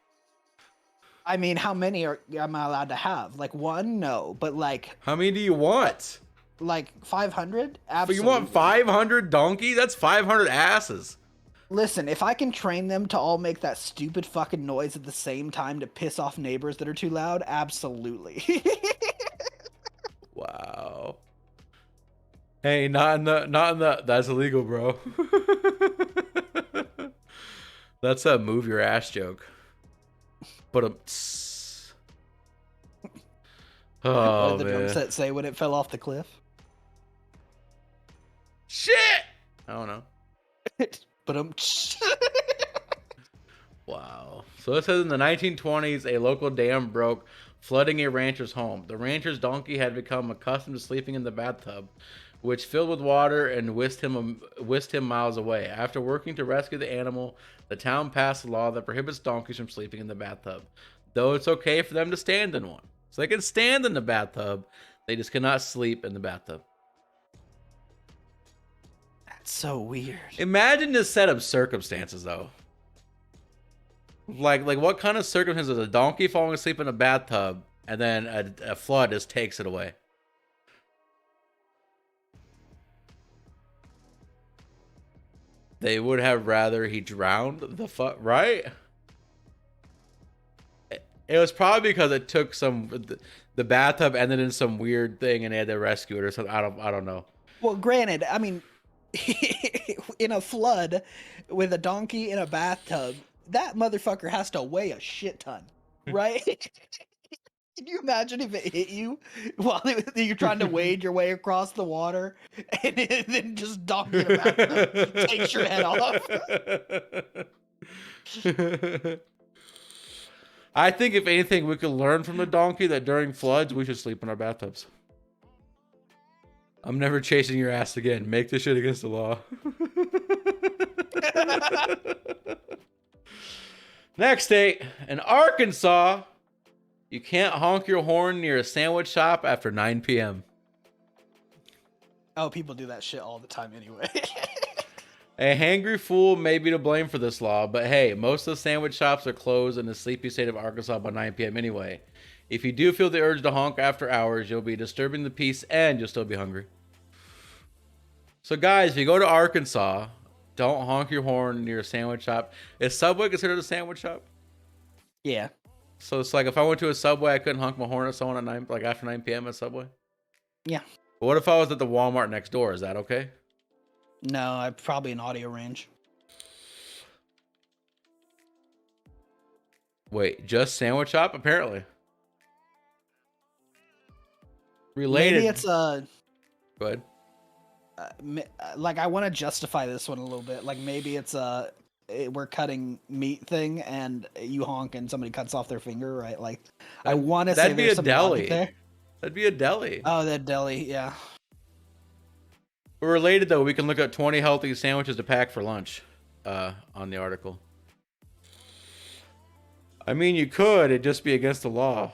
I mean, how many am I allowed to have? Like one? No, but like. How many do you want? Like 500? But Absolutely. you want 500 donkeys? That's 500 asses. Listen, if I can train them to all make that stupid fucking noise at the same time to piss off neighbors that are too loud, absolutely. Wow. Hey, not in the. That's illegal, bro. That's a move your ass joke. But oh, what did the drum man. set say when it fell off the cliff? Shit! I don't know. But Wow. So it says in the 1920s, a local dam broke, flooding a rancher's home. The rancher's donkey had become accustomed to sleeping in the bathtub, which filled with water and whisked him miles away. After working to rescue the animal, the town passed a law that prohibits donkeys from sleeping in the bathtub, though it's okay for them to stand in one. So they can stand in the bathtub, they just cannot sleep in the bathtub. That's so weird. Imagine this set of circumstances, though. Like what kind of circumstances? A donkey falling asleep in a bathtub, and then a flood just takes it away. They would have rather he drowned the fuck, right? It was probably because it took the bathtub ended in some weird thing and they had to rescue it or something. I don't know. Well, granted, I mean, in a flood with a donkey in a bathtub, that motherfucker has to weigh a shit ton, right? Can you imagine if it hit you while you're trying to wade your way across the water and then just donkey in a bathtub takes your head off? I think if anything, we could learn from the donkey that during floods, we should sleep in our bathtubs. I'm never chasing your ass again. Make this shit against the law. Next state, in Arkansas, you can't honk your horn near a sandwich shop after 9 p.m. Oh, people do that shit all the time anyway. A hangry fool may be to blame for this law, but hey, most of the sandwich shops are closed in the sleepy state of Arkansas by 9 p.m. anyway. If you do feel the urge to honk after hours, you'll be disturbing the peace and you'll still be hungry. So guys, if you go to Arkansas, don't honk your horn near a sandwich shop. Is Subway considered a sandwich shop? Yeah. So it's like if I went to a Subway, I couldn't honk my horn at someone at after 9 p.m. at Subway? Yeah. But what if I was at the Walmart next door? Is that okay? No, probably an audio range. Wait, just sandwich shop? Apparently. Related. Maybe it's Go ahead. like I want to justify this one a little bit. Like maybe it's we're cutting meat thing and you honk and somebody cuts off their finger, right? Like I want to say That'd be there's a some logic deli. there. That'd be a deli. Oh, that deli, yeah. We're related though. We can look at 20 healthy sandwiches to pack for lunch on the article. I mean, you could. It'd just be against the law.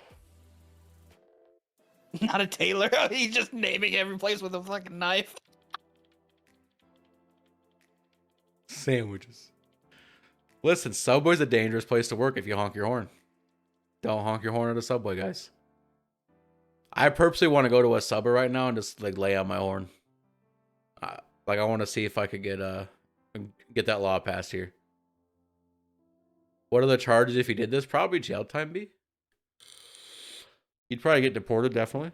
Not a tailor. He's just naming every place with a fucking knife. Sandwiches. Listen, Subway's a dangerous place to work if you honk your horn. Don't honk your horn at a Subway, guys. I purposely want to go to a Subway right now and just like lay on my horn. Like I want to see if I could get that law passed here. What are the charges if you did this? Probably jail time, B. You'd probably get deported, definitely.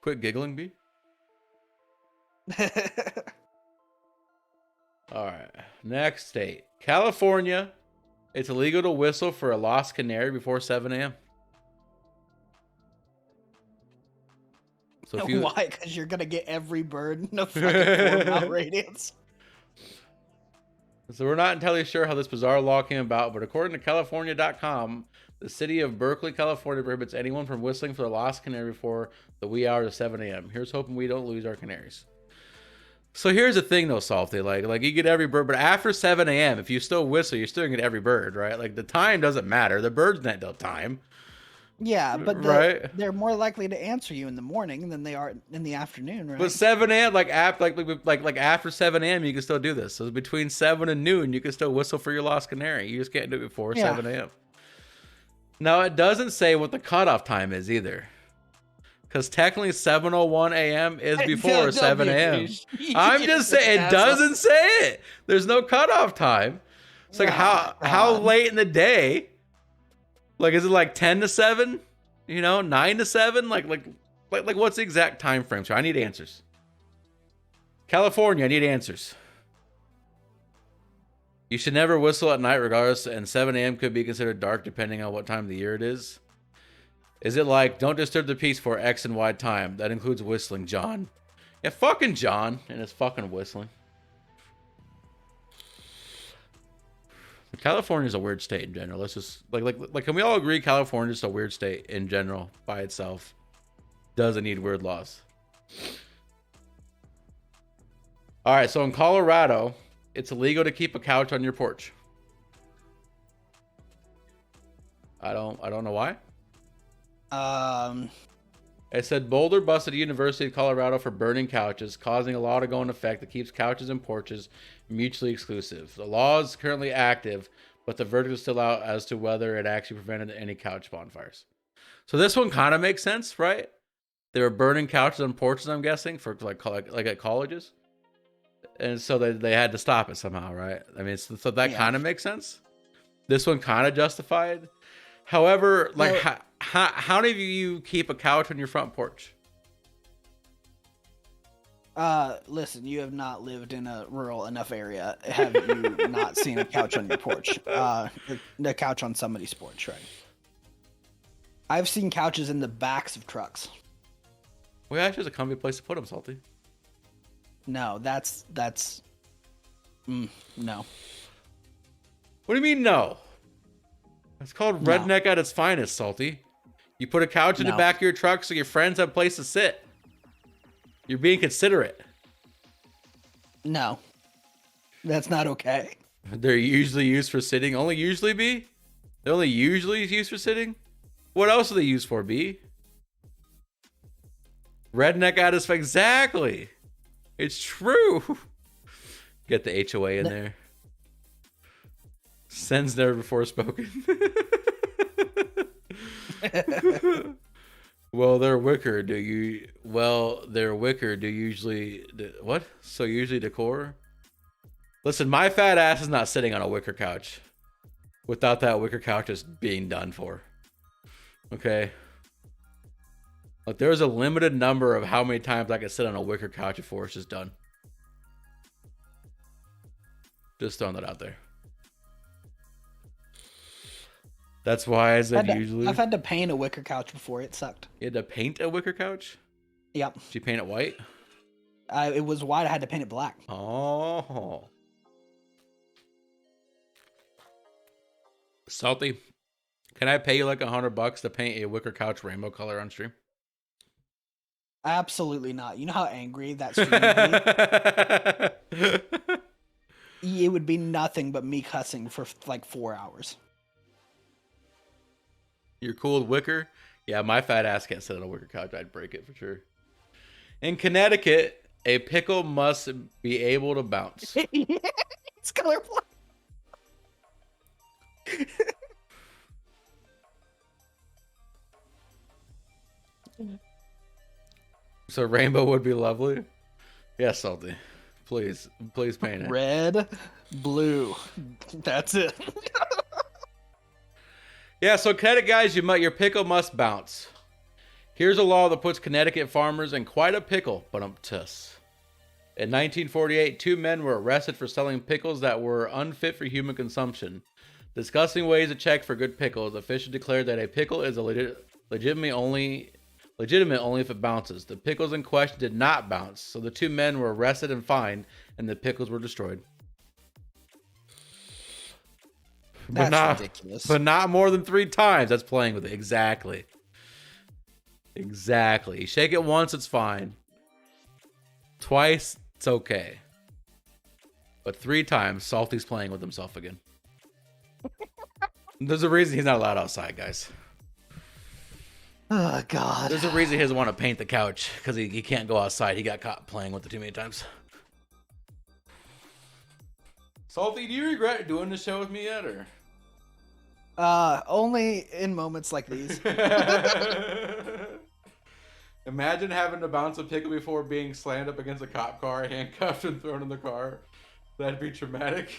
Quit giggling, B. All right. Next state. California. It's illegal to whistle for a lost canary before 7 a.m. So if you, Why? Because you're gonna get every bird in a fucking 4-mile radius. So we're not entirely sure how this bizarre law came about, but according to California.com, the city of Berkeley, California prohibits anyone from whistling for the lost canary before the wee hours of 7 a.m. Here's hoping we don't lose our canaries. So here's the thing though, Salty. Like you get every bird, but after 7 a.m., if you still whistle, you're still gonna get every bird, right? Like the time doesn't matter. The bird's not the time. Yeah, but Right. they're more likely to answer you in the morning than they are in the afternoon, right? But 7 a.m., like after 7 a.m., you can still do this. So between 7 and noon, you can still whistle for your lost canary. You just can't do it before 7 a.m. Now it doesn't say what the cutoff time is either, because technically 7:01 a.m. is before 7 a.m. I'm just saying it doesn't say it. There's no cutoff time. It's like how late in the day? Like, is it like 10 to 7? 9 to 7? Like what's the exact time frame? So I need answers. California, I need answers. You should never whistle at night regardless, and 7 a.m. could be considered dark depending on what time of the year it is. Is it like, don't disturb the peace for X and Y time? That includes whistling, John. Yeah, fucking John and his fucking whistling. California is a weird state in general. Let's just like can we all agree California is a weird state in general by itself? Doesn't need weird laws. All right, so in Colorado, it's illegal to keep a couch on your porch. I don't know why. It said Boulder busted University of Colorado for burning couches, causing a law to go into effect that keeps couches and porches mutually exclusive. The law is currently active, but the verdict is still out as to whether it actually prevented any couch bonfires. So this one kind of makes sense, right? They were burning couches on porches, I'm guessing, for like at colleges. And so they had to stop it somehow, right? I mean, so that kind of makes sense. This one kind of justified. However, like, how do you keep a couch on your front porch? Listen, you have not lived in a rural enough area. Have you not seen a couch on your porch? The couch on somebody's porch, right? I've seen couches in the backs of trucks. Well, actually, it's a comfy place to put them, Salty. No, that's no. What do you mean, no? It's called redneck at its finest, Salty. You put a couch in the back of your truck so your friends have a place to sit. You're being considerate. No. That's not okay. They're usually used for sitting. Only usually, B? They're only usually used for sitting? What else are they used for, B? Redneck at its... Exactly. It's true. Get the HOA in there. Sins never before spoken. Their wicker do usually what? So usually decor? Listen, my fat ass is not sitting on a wicker couch without that wicker couch just being done for. Okay. Like there's a limited number of how many times I can sit on a wicker couch before it's just done. Just throwing that out there. That's why I said usually. I've had to paint a wicker couch before. It sucked. You had to paint a wicker couch? Yep. Did you paint it white? It was white. I had to paint it black. Oh. Salty, can I pay you like $100 to paint a wicker couch rainbow color on stream? Absolutely not. You know how angry that stream would be? It would be nothing but me cussing for like 4 hours. You're cool with wicker? Yeah, my fat ass can't sit on a wicker couch. I'd break it for sure. In Connecticut, a pickle must be able to bounce. It's colorblind. So rainbow would be lovely. Yes, Salty. Please paint it. Red, blue. That's it. Yeah, so Connecticut guys, your pickle must bounce. Here's a law that puts Connecticut farmers in quite a pickle, but tuss. In 1948, 2 men were arrested for selling pickles that were unfit for human consumption. Discussing ways to check for good pickles, officials declared that a pickle is legitimate only if it bounces. The pickles in question did not bounce, so the 2 men were arrested and fined, and the pickles were destroyed. That's ridiculous. But not more than 3 times. That's playing with it. Exactly. Exactly. You shake it once, it's fine. Twice, it's okay. But 3 times, Salty's playing with himself again. There's a reason he's not allowed outside, guys. Oh, God. There's a reason he doesn't want to paint the couch, because he can't go outside. He got caught playing with it too many times. Salty, do you regret doing the show with me yet, or? Only in moments like these. Imagine having to bounce a pickle before being slammed up against a cop car, handcuffed, and thrown in the car. That'd be traumatic.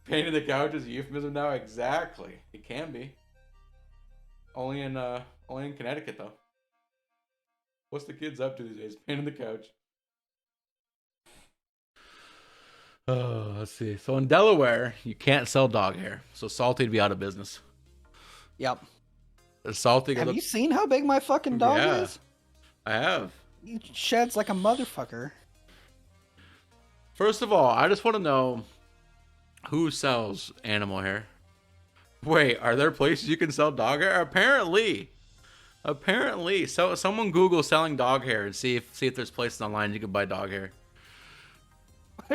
Painting the couch is a euphemism now? Exactly. It can be. Only in Connecticut, though. What's the kids up to these days? Painting the couch. Oh, let's see. So in Delaware, you can't sell dog hair. So Salty'd be out of business. Yep. Salty. Have you seen how big my fucking dog is? I have. He sheds like a motherfucker. First of all, I just want to know who sells animal hair. Wait, are there places you can sell dog hair? Apparently. So someone Google selling dog hair and see if there's places online you can buy dog hair.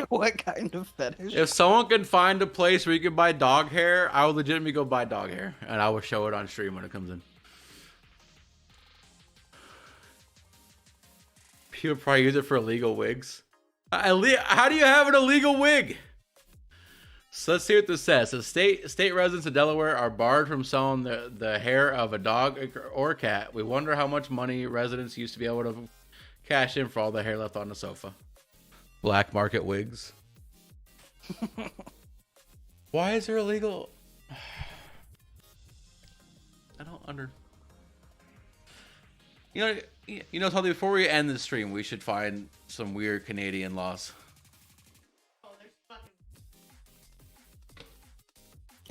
What kind of fetish? If someone can find a place where you can buy dog hair, I will legitimately go buy dog hair, and I will show it on stream when it comes in. People probably use it for illegal wigs. How do you have an illegal wig? So let's see what this says. So state residents of Delaware are barred from selling the hair of a dog or cat. We wonder how much money residents used to be able to cash in for all the hair left on the sofa. Black market wigs. Why is there illegal? I don't under. You know, something. Before we end the stream, we should find some weird Canadian laws. Oh, there's fucking.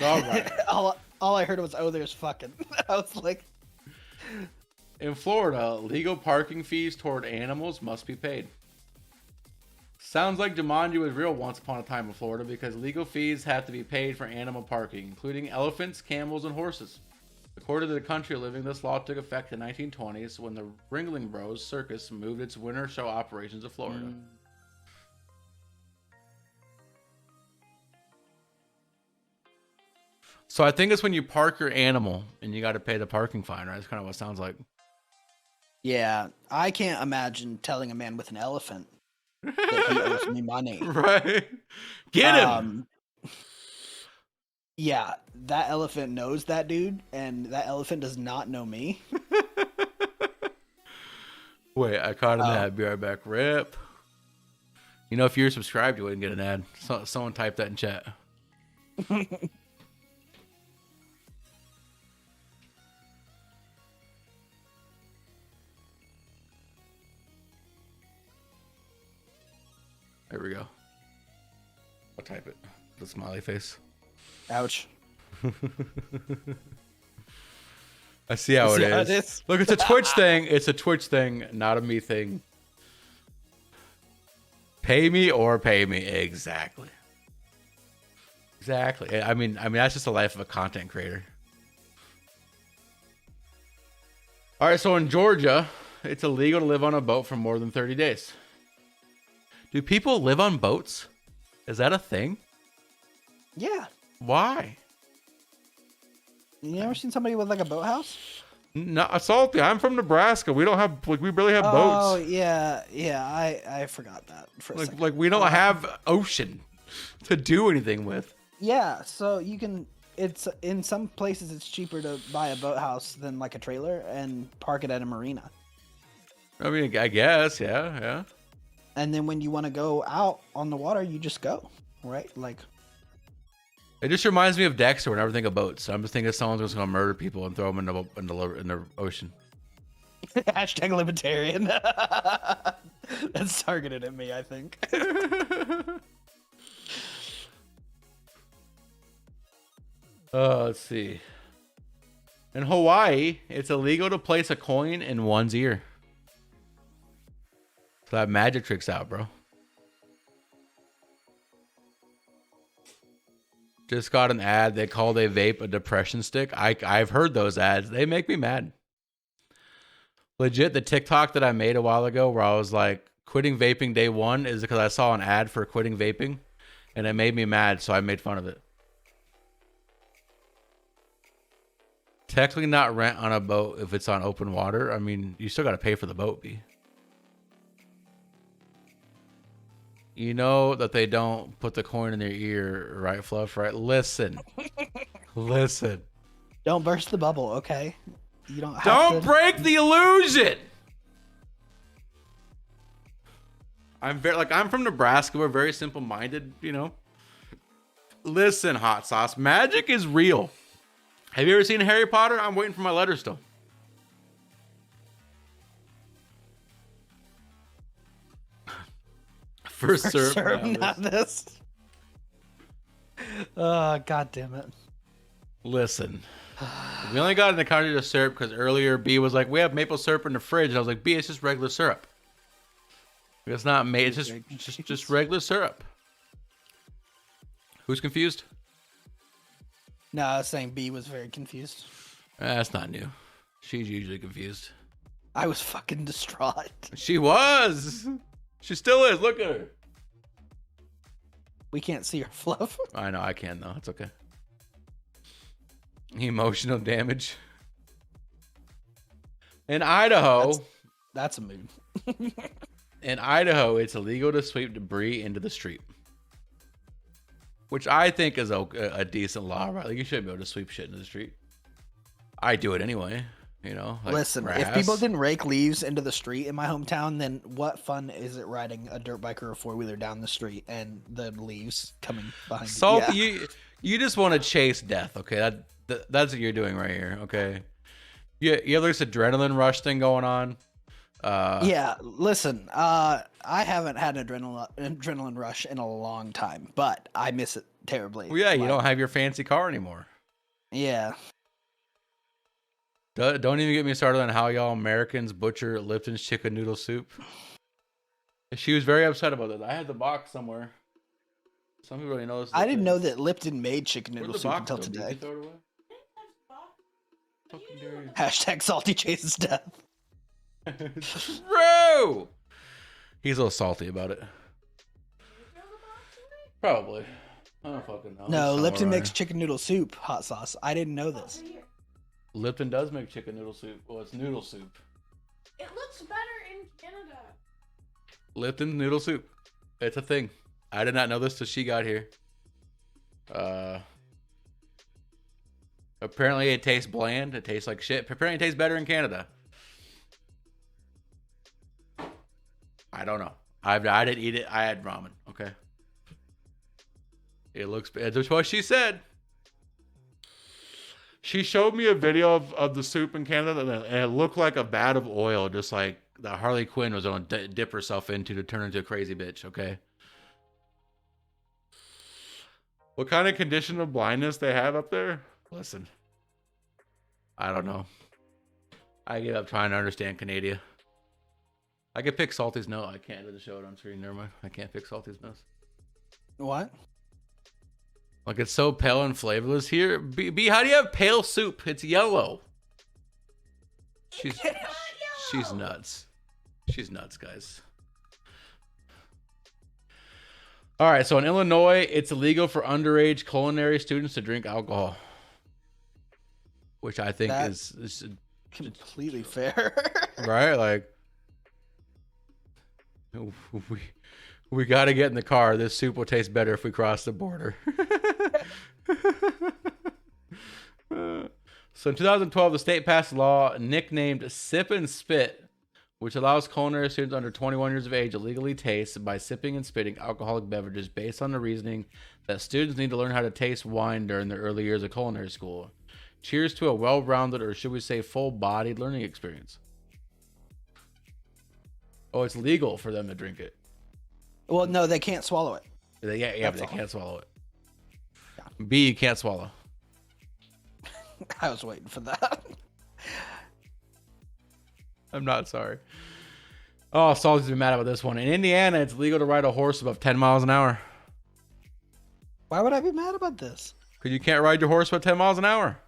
All right. all I heard was, "Oh, there's fucking." I was like, In Florida, legal parking fees toward animals must be paid. Sounds like Jumanji was real once upon a time in Florida, because legal fees have to be paid for animal parking, including elephants, camels, and horses. According to the country living, this law took effect in the 1920s when the Ringling Bros Circus moved its winter show operations to Florida. So I think it's when you park your animal and you got to pay the parking fine, right? That's kind of what it sounds like. yeah, I can't imagine telling a man with an elephant that he owes me money. Right. Get him. Yeah, that elephant knows that dude, and that elephant does not know me. Wait, I caught an ad. Be right back. Rip. You know, if you're subscribed, you wouldn't get an ad. Someone type that in chat. There we go. I'll type it. The smiley face. Ouch. I see how it is. Look, it's a Twitch thing. It's a Twitch thing, not a me thing. Pay me or pay me. Exactly. Exactly. I mean, that's just the life of a content creator. All right, so in Georgia, it's illegal to live on a boat for more than 30 days. Do people live on boats? Is that a thing? Yeah. Why? You ever seen somebody with like a boathouse? No, Salty. I'm from Nebraska. We don't have we barely have boats. Oh yeah. I forgot that for a second. Like we don't have ocean to do anything with. Yeah, so you can. It's in some places it's cheaper to buy a boathouse than like a trailer and park it at a marina. I mean, I guess, yeah. And then when you want to go out on the water, you just go, right? Like. It just reminds me of Dexter whenever I think of boats. I'm just thinking someone's just gonna murder people and throw them in the ocean. Hashtag libertarian. That's targeted at me, I think. Let's see. In Hawaii, it's illegal to place a coin in one's ear. So that magic trick's out, bro. Just got an ad. They called a vape a depression stick. I've heard those ads. They make me mad. Legit, the TikTok that I made a while ago where I was like, quitting vaping day one is because I saw an ad for quitting vaping. And it made me mad, so I made fun of it. Technically not rent on a boat if it's on open water. I mean, you still got to pay for the boat, B. You know that they don't put the coin in their ear, right, Fluff? Right? Listen. Listen. Don't burst the bubble, okay? You don't have Don't to... break the illusion. I'm from Nebraska. We're very simple-minded, you know. Listen, hot sauce. Magic is real. Have you ever seen Harry Potter? I'm waiting for my letter still. First serve, not this. Oh, God damn it. Listen. We only got in the country to syrup because earlier B was like, we have maple syrup in the fridge. And I was like, B, it's just regular syrup. It's not made. It's just regular syrup. Who's confused? No, I was saying B was very confused. That's not new. She's usually confused. I was fucking distraught. She was. She still is. Look at her. We can't see her, Fluff. I know. I can, though. It's okay. Emotional damage. In Idaho. That's a mood. In Idaho, it's illegal to sweep debris into the street. Which I think is a decent law, right? Like, you shouldn't be able to sweep shit into the street. I do it anyway, you know? Like Listen, grass. if people can rake leaves into the street in my hometown, then what fun is it riding a dirt bike or a four-wheeler down the street and the leaves coming behind you? Salty, Yeah. you just want to chase death, okay? That's what you're doing right here, okay? You have this adrenaline rush thing going on. Yeah, listen, I haven't had an adrenaline rush in a long time, but I miss it terribly. Well, yeah, you don't have your fancy car anymore. Yeah. Don't even get me started on how y'all Americans butcher Lipton's chicken noodle soup. She was very upset about it. I had the box somewhere. Some people already know this. I didn't know that Lipton made chicken Where'd noodle the soup box until go? Did you today. throw it away? Fucking dare you. Hashtag salty chases death. Bro! He's a little salty about it. Probably. I don't fucking know. No, He's Lipton somewhere. makes chicken noodle soup hot sauce. I didn't know this. Lipton does make chicken noodle soup. Well, it's noodle soup. It looks better in Canada. Lipton noodle soup. It's a thing. I did not know this till she got here. Apparently it tastes bland. It tastes like shit. Apparently it tastes better in Canada. I don't know. I didn't eat it. I had ramen. Okay. It looks bad. That's what she said. She showed me a video of the soup in Canada, and it looked like a vat of oil, just like that Harley Quinn was going to dip herself into to turn into a crazy bitch. Okay. What kind of condition of blindness they have up there? Listen, I don't know. I give up trying to understand Canada. I can pick Salty's nose. I can't really show it on screen. Never mind. I can't pick Salty's nose. What? Like, it's so pale and flavorless here. B, how do you have pale soup? It's yellow. She's nuts. She's nuts, guys. All right, so in Illinois, it's illegal for underage culinary students to drink alcohol, which I think is Completely fair. right. Like, we got to get in the car. This soup will taste better if we cross the border. So in 2012, the state passed a law nicknamed Sip and Spit, which allows culinary students under 21 years of age to legally taste by sipping and spitting alcoholic beverages based on the reasoning that students need to learn how to taste wine during their early years of culinary school. Cheers to a well-rounded, or should we say full-bodied learning experience. Oh, it's legal for them to drink it. Well, no, they can't swallow it. Yeah, but they can't swallow it. Yeah. B, you can't swallow. I was waiting for that. I'm not sorry. Oh, Salty's been mad about this one. In Indiana, it's legal to ride a horse above 10 miles an hour. Why would I be mad about this? Because you can't ride your horse above 10 miles an hour.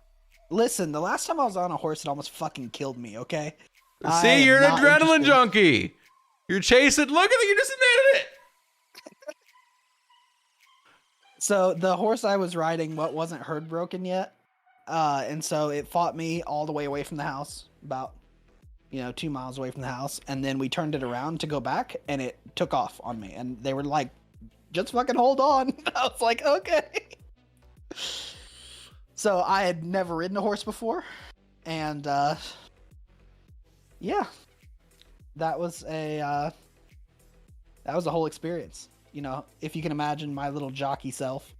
Listen, the last time I was on a horse, it almost fucking killed me, okay? See, you're an adrenaline junkie. You're chasing. Look at it. You just admitted it. So the horse I was riding, wasn't herd broken yet. And so it fought me all the way away from the house, about 2 miles away from the house, and then we turned it around to go back, and it took off on me, and they were like, just fucking hold on. I was like, okay. So I had never ridden a horse before, and yeah, that was a whole experience. If you can imagine my little jockey self.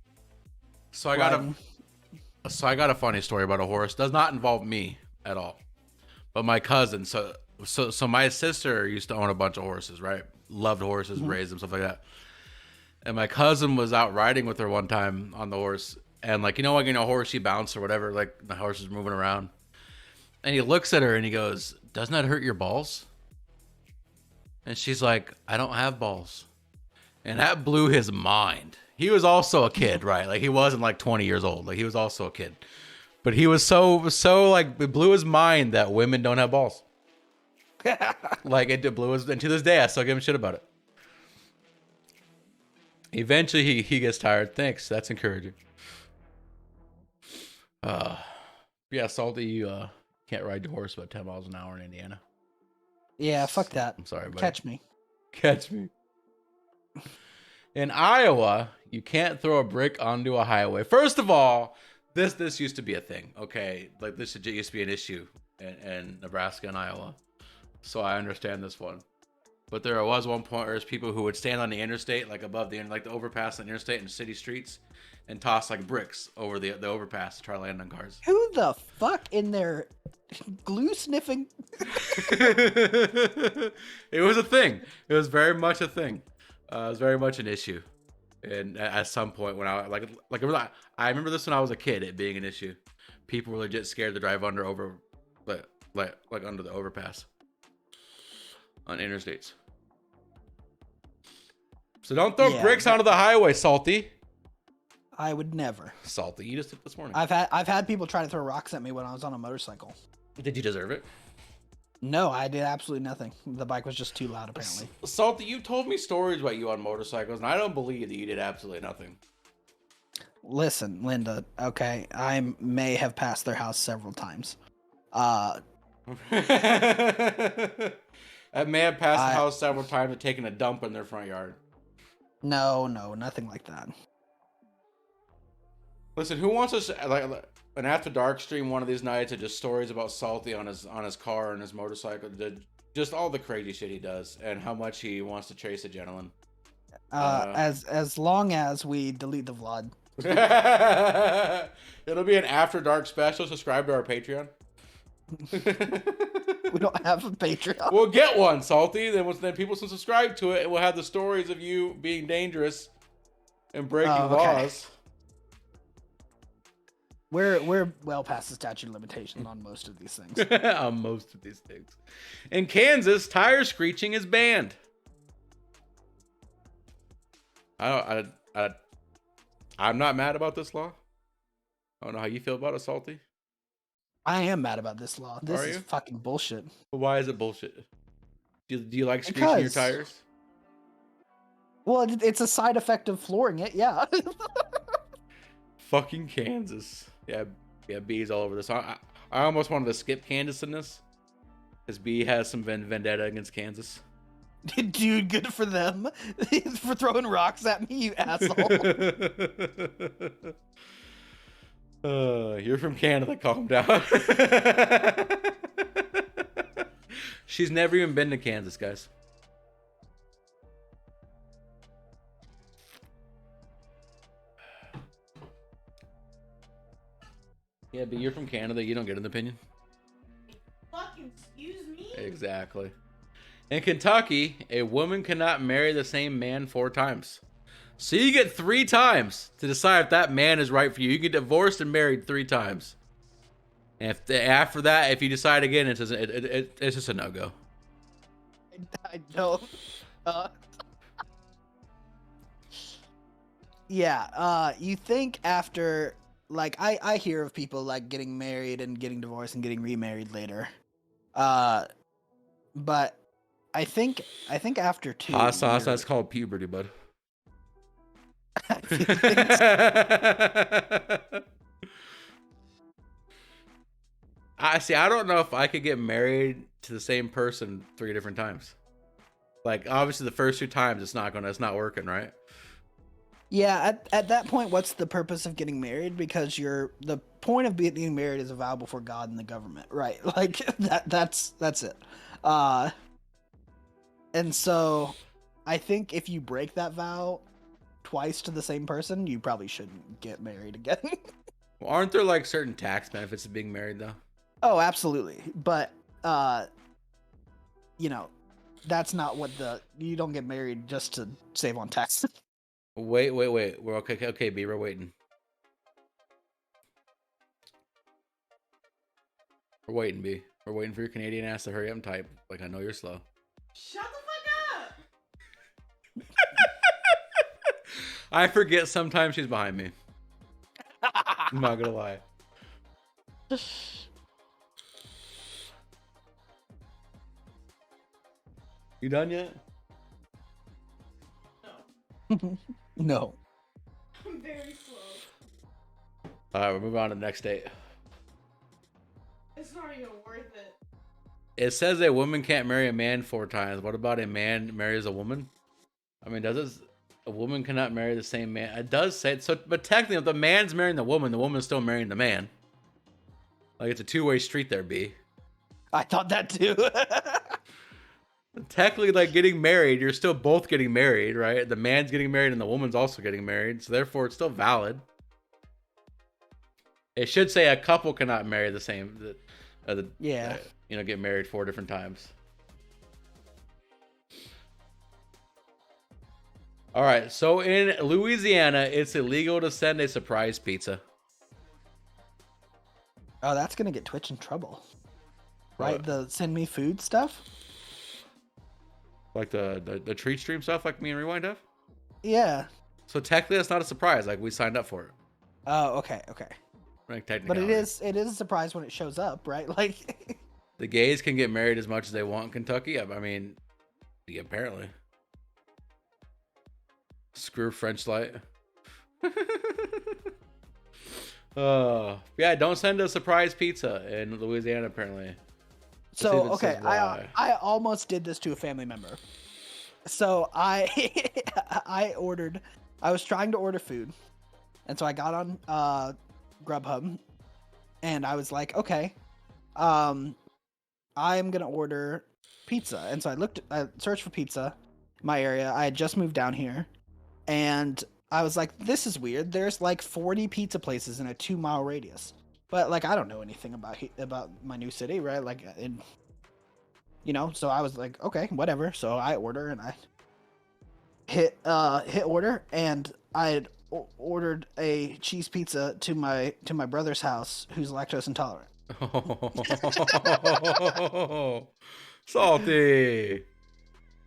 So I got a funny story about a horse. Does not involve me at all. But my cousin, so my sister used to own a bunch of horses, right? Loved horses, raised them, stuff like that. And my cousin was out riding with her one time on the horse, and like a horse, she bounced or whatever, like the horse is moving around. And he looks at her and he goes, "Doesn't that hurt your balls?" And she's like, "I don't have balls." And that blew his mind. He was also a kid, right? Like he wasn't like 20 years old. Like he was also a kid. But he was so like, it blew his mind that women don't have balls. Like it blew his, and to this day I still give him shit about it. Eventually he gets tired. Thanks. That's encouraging. Yeah, Salty, you can't ride your horse about 10 miles an hour in Indiana. Yeah, fuck that. I'm sorry, buddy. Catch me. In Iowa, you can't throw a brick onto a highway. First of all, this used to be a thing, okay? Like this used to be an issue in Nebraska and Iowa. So I understand this one. But there was one point where there's people who would stand on the interstate, like above the overpass on the interstate and city streets, and toss like bricks over the overpass to try to land on cars. Who the fuck in their glue sniffing? It was a thing. It was very much a thing. It was very much an issue. And at some point when I I remember this when I was a kid, it being an issue. People were legit scared to drive under the overpass on interstates. So don't throw bricks onto the highway, Salty. I would never. Salty, you just did this morning. I've had people try to throw rocks at me when I was on a motorcycle. Did you deserve it? No, I did absolutely nothing. The bike was just too loud, apparently. Salty, you told me stories about you on motorcycles, and I don't believe that you did absolutely nothing. Listen, Linda, okay, I may have passed their house several times. I may have passed the house several times and taken a dump in their front yard. No, nothing like that. Listen, who wants us like an after dark stream one of these nights of just stories about Salty on his car and his motorcycle, just all the crazy shit he does and how much he wants to chase a gentleman. As long as we delete the vlog. It'll be an after dark special. Subscribe to our Patreon. We don't have a Patreon. We'll get one, Salty. Then people will subscribe to it, and we'll have the stories of you being dangerous and breaking laws. We're well past the statute of limitations on most of these things. On most of these things. In Kansas, tire screeching is banned. I'm not mad about this law. I don't know how you feel about it, Salty. I am mad about this law. This is fucking bullshit. But why is it bullshit? Do you like screeching your tires? Well, it's a side effect of flooring it, yeah. Fucking Kansas. Yeah, B's all over this. I almost wanted to skip Kansas in this, because B has some vendetta against Kansas. Dude, good for them. For throwing rocks at me, you asshole. You're from Canada, calm down. She's never even been to Kansas, guys. Yeah, but you're from Canada. You don't get an opinion. Fucking excuse me? Exactly. In Kentucky, a woman cannot marry the same man 4 times. So you get 3 times to decide if that man is right for you. You get divorced and married 3 times. And after that, if you decide again, it's just a no-go. I don't. Yeah. You think after, like, I hear of people like getting married and getting divorced and getting remarried later. But I think after 2 Hot sauce, years, that's called puberty, bud. I see. I don't know if I could get married to the same person 3 different times. Like, obviously, the first 2 times it's not working, right? Yeah, at that point, what's the purpose of getting married? Because the point of getting married is a vow before God and the government, right? Like that's it. And so I think if you break that vow twice to the same person, you probably shouldn't get married again. Well, aren't there like certain tax benefits of being married though? Oh, absolutely. But that's not what you don't get married just to save on taxes. Wait. We're okay, B, we're waiting. We're waiting, B. We're waiting for your Canadian ass to hurry up and type. Like, I know you're slow. Shut the fuck up! I forget sometimes she's behind me. I'm not gonna lie. You done yet? No. No. I'm very slow. Alright, we're moving on to the next date. It's not even worth it. It says a woman can't marry a man 4 times. What about a man marries a woman? I mean, a woman cannot marry the same man? It does say it. So, but technically, if the man's marrying the woman's still marrying the man. Like, it's a 2-way street there, B. I thought that too. Technically, like, getting married, you're still both getting married, right? The man's getting married and the woman's also getting married. So, therefore, it's still valid. It should say a couple cannot marry the same. Get married 4 different times. All right. So, in Louisiana, it's illegal to send a surprise pizza. Oh, that's gonna get Twitch in trouble. Right? What? The send me food stuff? Like the treat stream stuff like me and Rewind have? Yeah. So technically that's not a surprise. Like, we signed up for it. Oh, okay. Like, But it is a surprise when it shows up, right? Like the gays can get married as much as they want in Kentucky. I mean, yeah, apparently. Screw French Light. Yeah, don't send a surprise pizza in Louisiana, apparently. So, okay, I almost did this to a family member. So I was trying to order food, and so I got on Grubhub, and I was like, okay, I'm gonna order pizza. And so I searched for pizza in my area. I had just moved down here, and I was like, this is weird. There's like 40 pizza places in a 2-mile radius. But like, I don't know anything about my new city, right? Like, so I was like, okay, whatever. So I order and I hit order, and I had ordered a cheese pizza to my brother's house, who's lactose intolerant. Oh, salty.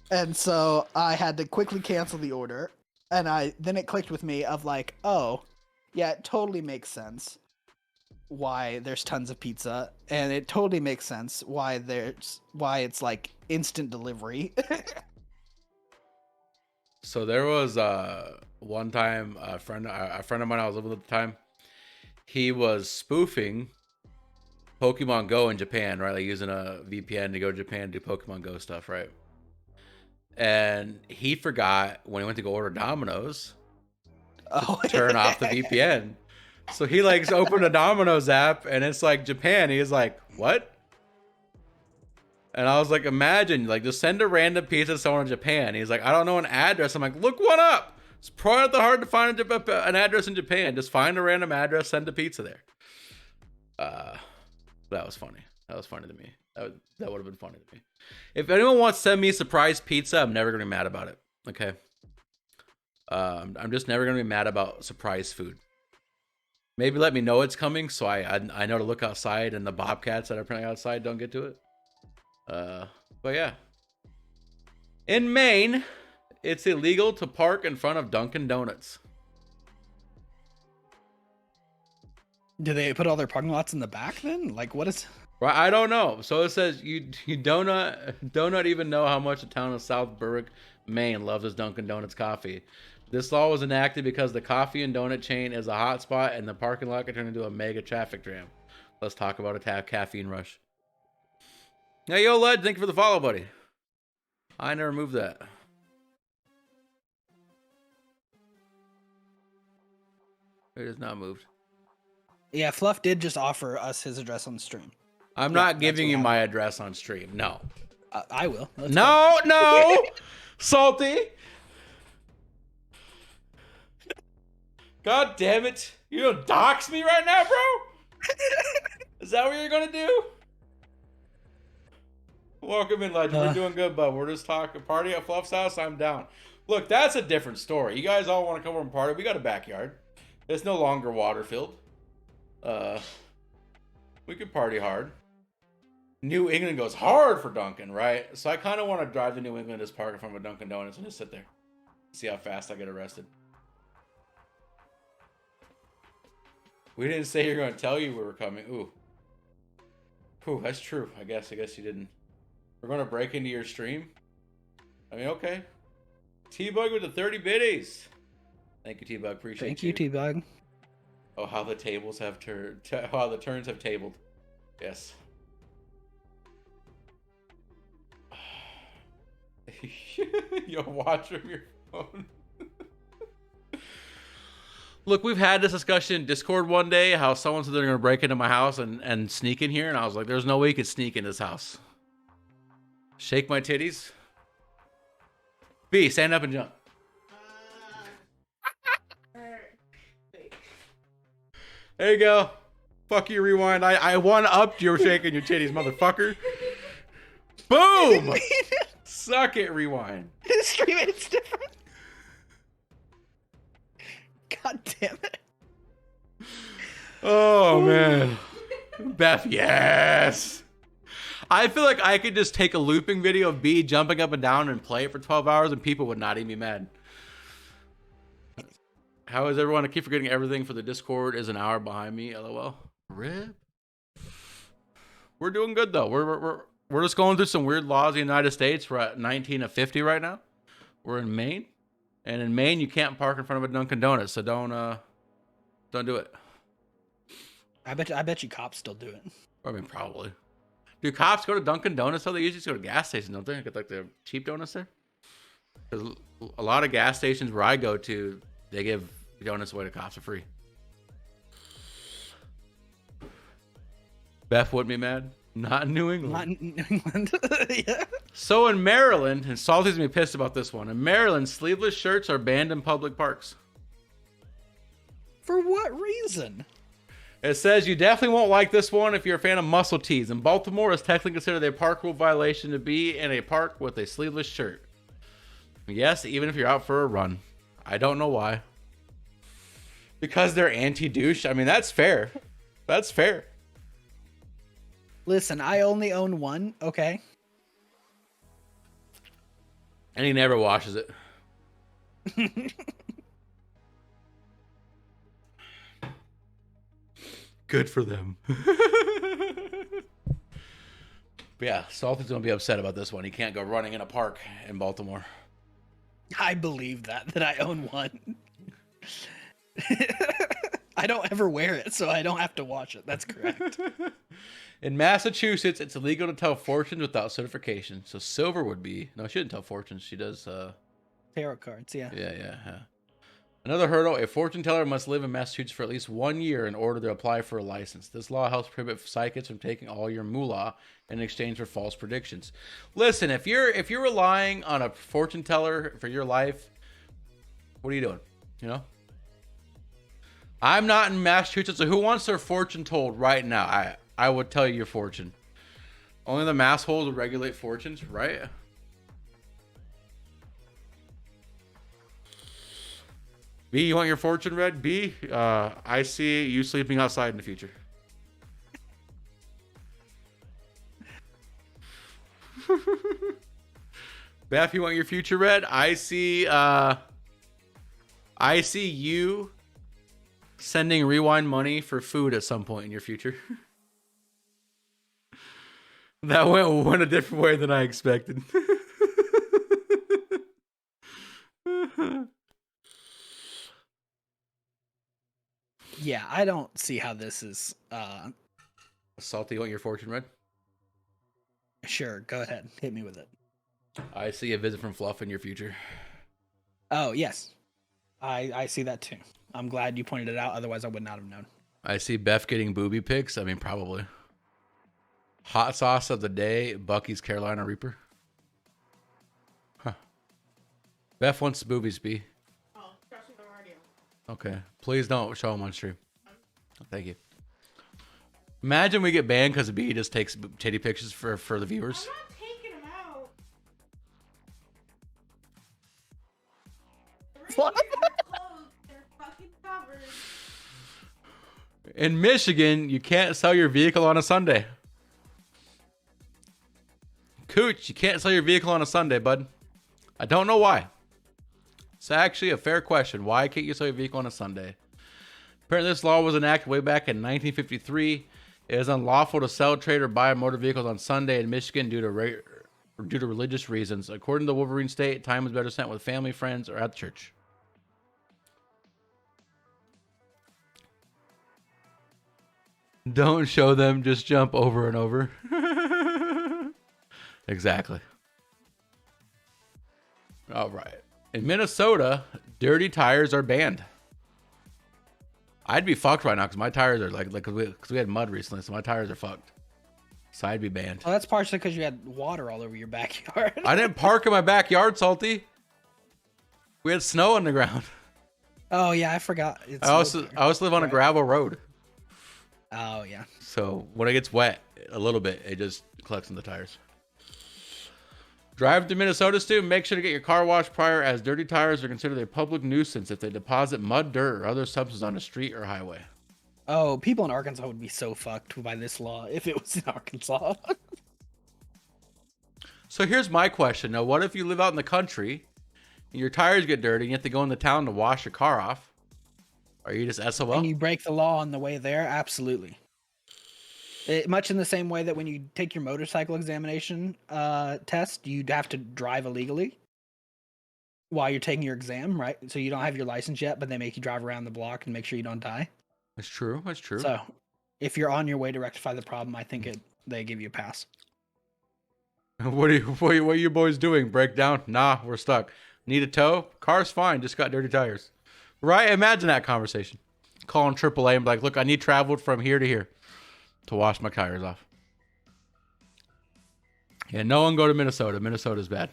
And so I had to quickly cancel the order, and then it clicked with me of like, oh, yeah, it totally makes sense why there's tons of pizza, and it totally makes sense why it's like instant delivery. So there was one time a friend of mine I was living with at the time, he was spoofing Pokemon Go in Japan, right? Like using a VPN to go to Japan to do Pokemon Go stuff, right? And he forgot when he went to go order Domino's to turn off the VPN. So he like opened a Domino's app and it's like Japan. He's like, what? And I was like, imagine, like, just send a random pizza to someone in Japan. He's like, I don't know an address. I'm like, look one up. It's probably not that hard to find an address in Japan. Just find a random address, send a pizza there. That was funny. That was funny to me. That would have been funny to me. If anyone wants to send me surprise pizza, I'm never gonna be mad about it. Okay. I'm just never gonna be mad about surprise food. Maybe let me know it's coming, so I know to look outside and the bobcats that are playing outside don't get to it. But yeah. In Maine, it's illegal to park in front of Dunkin' Donuts. Do they put all their parking lots in the back then? Like, what is? Right, I don't know. So it says you do not even know how much the town of South Berwick, Maine, loves its Dunkin' Donuts coffee. This law was enacted because the coffee and donut chain is a hot spot, and the parking lot could turn into a mega traffic jam. Let's talk about a caffeine rush. Hey, yo, Led, thank you for the follow, buddy. I never moved that. It is not moved. Yeah, Fluff did just offer us his address on the stream. I'm not giving you my address on stream. No. I will. No. Salty. God damn it. You gonna dox me right now, bro? Is that what you're gonna do? Welcome in, Legend. We're doing good, bud. We're just talking party at Fluff's house. I'm down. Look, that's a different story. You guys all want to come over and party. We got a backyard. It's no longer water filled. We could party hard. New England goes hard for Dunkin', right? So I kind of want to drive to New England, just park in front of a Dunkin' Donuts and just sit there. See how fast I get arrested. We didn't say you're going to tell you we were coming. Ooh, that's true. I guess you didn't. We're going to break into your stream. I mean, okay. T-Bug with the 30 biddies. Thank you, T-Bug. Appreciate you. Thank you, T-Bug. Oh, how the tables have turned. How the turns have tabled. Yes. Yo, watch from your phone. Look, we've had this discussion in Discord one day, how someone said they're going to break into my house and sneak in here, and I was like, there's no way you could sneak in this house. Shake my titties. B, stand up and jump. There you go. Fuck you, rewind. I one-upped your shaking your titties, motherfucker. Boom! Suck it, rewind. Stream it's different. God damn it. Oh, man. Beth, yes. I feel like I could just take a looping video of B jumping up and down and play it for 12 hours and people would not even be mad. How is everyone? I keep forgetting everything for the Discord is an hour behind me. LOL. Rip. We're doing good though. We're just going through some weird laws in the United States. We're at 19 of 50 right now. We're in Maine, and in Maine you can't park in front of a Dunkin' Donuts, so don't do it. I bet you cops still do it. I mean, probably. Do cops go to Dunkin' Donuts? So they usually go to gas stations, don't they? Get like the cheap donuts there. 'Cause a lot of gas stations where I go to, they give donuts away to cops for free. Beth wouldn't be mad. Not in New England. Not in New England. Yeah. So in Maryland, and Salty's gonna be pissed about this one. In Maryland, sleeveless shirts are banned in public parks. For what reason? It says you definitely won't like this one if you're a fan of muscle tees. In Baltimore, it's technically considered a park rule violation to be in a park with a sleeveless shirt. Yes, even if you're out for a run. I don't know why. Because they're anti-douche. I mean, that's fair. That's fair. Listen, I only own one, okay? And he never washes it. Good for them. But yeah, Salty's gonna be upset about this one. He can't go running in a park in Baltimore. I believe that I own one. I don't ever wear it, so I don't have to watch it. That's correct. In Massachusetts, it's illegal to tell fortunes without certification. So Silver would be... No, she didn't tell fortunes. She does... Tarot cards, yeah. Yeah. Another hurdle, a fortune teller must live in Massachusetts for at least 1 year in order to apply for a license. This law helps prohibit psychics from taking all your moolah in exchange for false predictions. Listen, if you're relying on a fortune teller for your life, what are you doing? You know? I'm not in Massachusetts, so who wants their fortune told right now? I would tell you your fortune. Only the mass holes will regulate fortunes, right? B, you want your fortune read? B, I see you sleeping outside in the future. Beth, you want your future read? I see you sending Rewind money for food at some point in your future. That went a different way than I expected. Yeah, I don't see how this is. Salty, you want your fortune read? Sure, go ahead. Hit me with it. I see a visit from Fluff in your future. Oh, yes. I see that too. I'm glad you pointed it out. Otherwise, I would not have known. I see Beth getting booby pics. I mean, probably. Hot sauce of the day, Bucky's Carolina Reaper. Huh. Beth wants boobies, B. Oh, trust me, I'm already on. Okay. Please don't show them on stream. Thank you. Imagine we get banned because B just takes titty pictures for the viewers. I'm not taking them out. What? They're fucking covered. In Michigan, you can't sell your vehicle on a Sunday. Cooch, you can't sell your vehicle on a Sunday, bud. I don't know why. It's actually a fair question. Why can't you sell your vehicle on a Sunday? Apparently, this law was enacted way back in 1953. It is unlawful to sell, trade, or buy motor vehicles on Sunday in Michigan due to religious reasons. According to the Wolverine State, time is better spent with family, friends, or at the church. Don't show them, just jump over and over. Exactly. All right. In Minnesota, dirty tires are banned. I'd be fucked right now because my tires are because we had mud recently, so my tires are fucked. So I'd be banned. Well, that's partially because you had water all over your backyard. I didn't park in my backyard, Salty. We had snow on the ground. Oh yeah, I forgot. I also live on a gravel road. Oh yeah. So when it gets wet a little bit, it just collects in the tires. Drive to Minnesota, Stu. Make sure to get your car washed prior, as dirty tires are considered a public nuisance if they deposit mud, dirt, or other substances on a street or highway. Oh, people in Arkansas would be so fucked by this law if it was in Arkansas. So here's my question. Now, what if you live out in the country and your tires get dirty and you have to go into town to wash your car off? Are you just SOL? And you break the law on the way there? Absolutely. Much in the same way that when you take your motorcycle examination test, you'd have to drive illegally while you're taking your exam, right? So you don't have your license yet, but they make you drive around the block and make sure you don't die. That's true. That's true. So if you're on your way to rectify the problem, I think they give you a pass. What are you boys doing? Break down? Nah, we're stuck. Need a tow? Car's fine. Just got dirty tires. Right? Imagine that conversation. Calling AAA and be like, look, I need traveled from here to here to wash my tires off. Yeah, no one go to Minnesota. Minnesota's bad.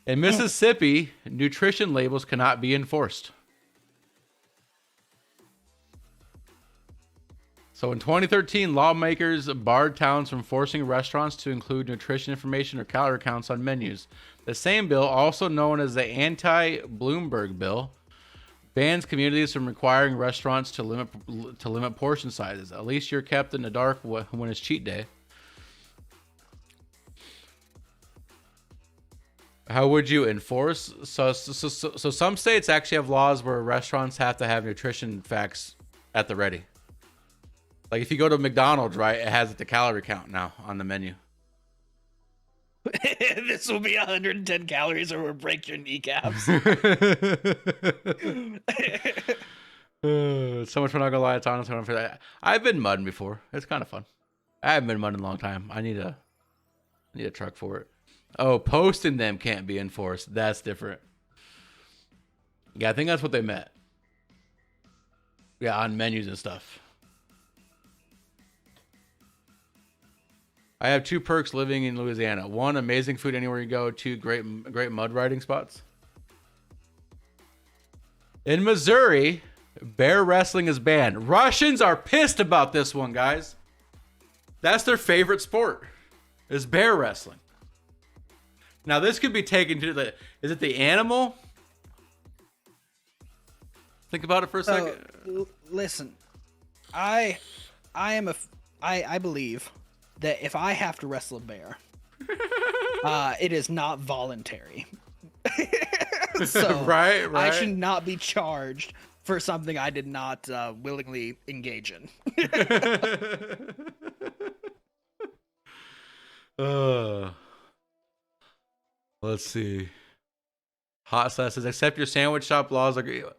In Mississippi, nutrition labels cannot be enforced. So in 2013, lawmakers barred towns from forcing restaurants to include nutrition information or calorie counts on menus. The same bill, also known as the anti-Bloomberg bill, bans communities from requiring restaurants to limit portion sizes. At least you're kept in the dark when it's cheat day. How would you enforce? So some states actually have laws where restaurants have to have nutrition facts at the ready. Like if you go to McDonald's, right, it has the calorie count now on the menu. This will be 110 calories or we'll break your kneecaps. So much fun, not gonna lie. It's honest fun for that. I've been mudding before. It's kind of fun. I haven't been mudding in a long time. I need a truck for it. Oh, posting them can't be enforced. That's different. Yeah, I think that's what they meant. Yeah, on menus and stuff. I have 2 perks living in Louisiana. 1, amazing food anywhere you go. 2, great mud riding spots. In Missouri, bear wrestling is banned. Russians are pissed about this one, guys. That's their favorite sport, is bear wrestling. Now this could be taken to the, is it the animal? Think about it for a second. Listen, I believe that if I have to wrestle a bear, it is not voluntary. So right. I should not be charged for something I did not willingly engage in. Let's see. Hot sauce says, accept your sandwich shop laws.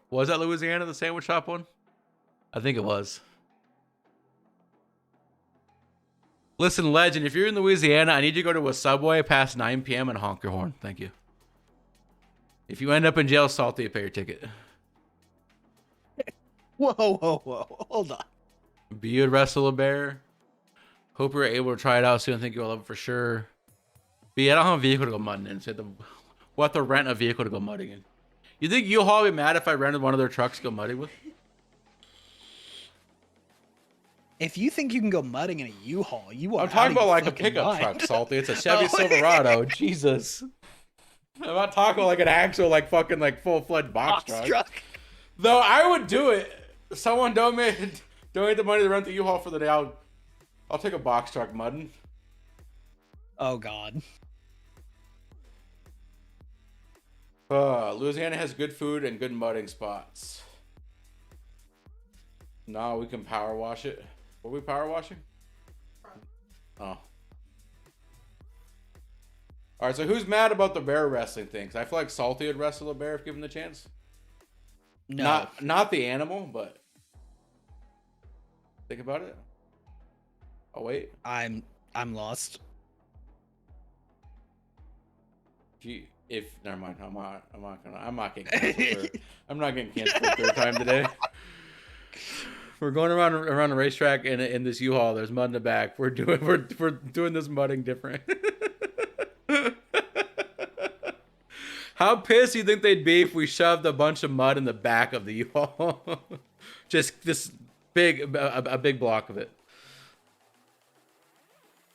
Was that Louisiana, the sandwich shop one? I think it was. Listen, Legend, if you're in Louisiana, I need you to go to a Subway past 9 p.m. and honk your horn. Thank you. If you end up in jail, Salty, you pay your ticket. Whoa. Hold on. Be you would wrestle a bear. Hope you're able to try it out soon. I think you'll love it for sure. B, I don't have a vehicle to go mudding in. So we'll have to rent a vehicle to go mudding in. You think U-Haul would be mad if I rented one of their trucks to go mudding with? If you think you can go mudding in a U-Haul, you are. I'm talking about like a fucking pickup mind. truck, Salty. It's a Chevy Silverado. Jesus. I'm not talking about like an actual like fucking like full-fledged box truck. Though I would do it. Someone donate the money to rent the U-Haul for the day. I'll take a box truck mudding. Oh God. Louisiana has good food and good mudding spots. No, we can power wash it. What are we power washing? Oh. Alright, so who's mad about the bear wrestling thing? 'Cause I feel like Salty would wrestle a bear if given the chance. No. Not the animal, but think about it. Oh wait. I'm lost. If never mind, I'm not getting canceled. I'm not getting canceled for the third time today. We're going around the racetrack in this U-Haul. There's mud in the back. We're doing this mudding different. How pissed do you think they'd be if we shoved a bunch of mud in the back of the U-Haul? Just this a big block of it.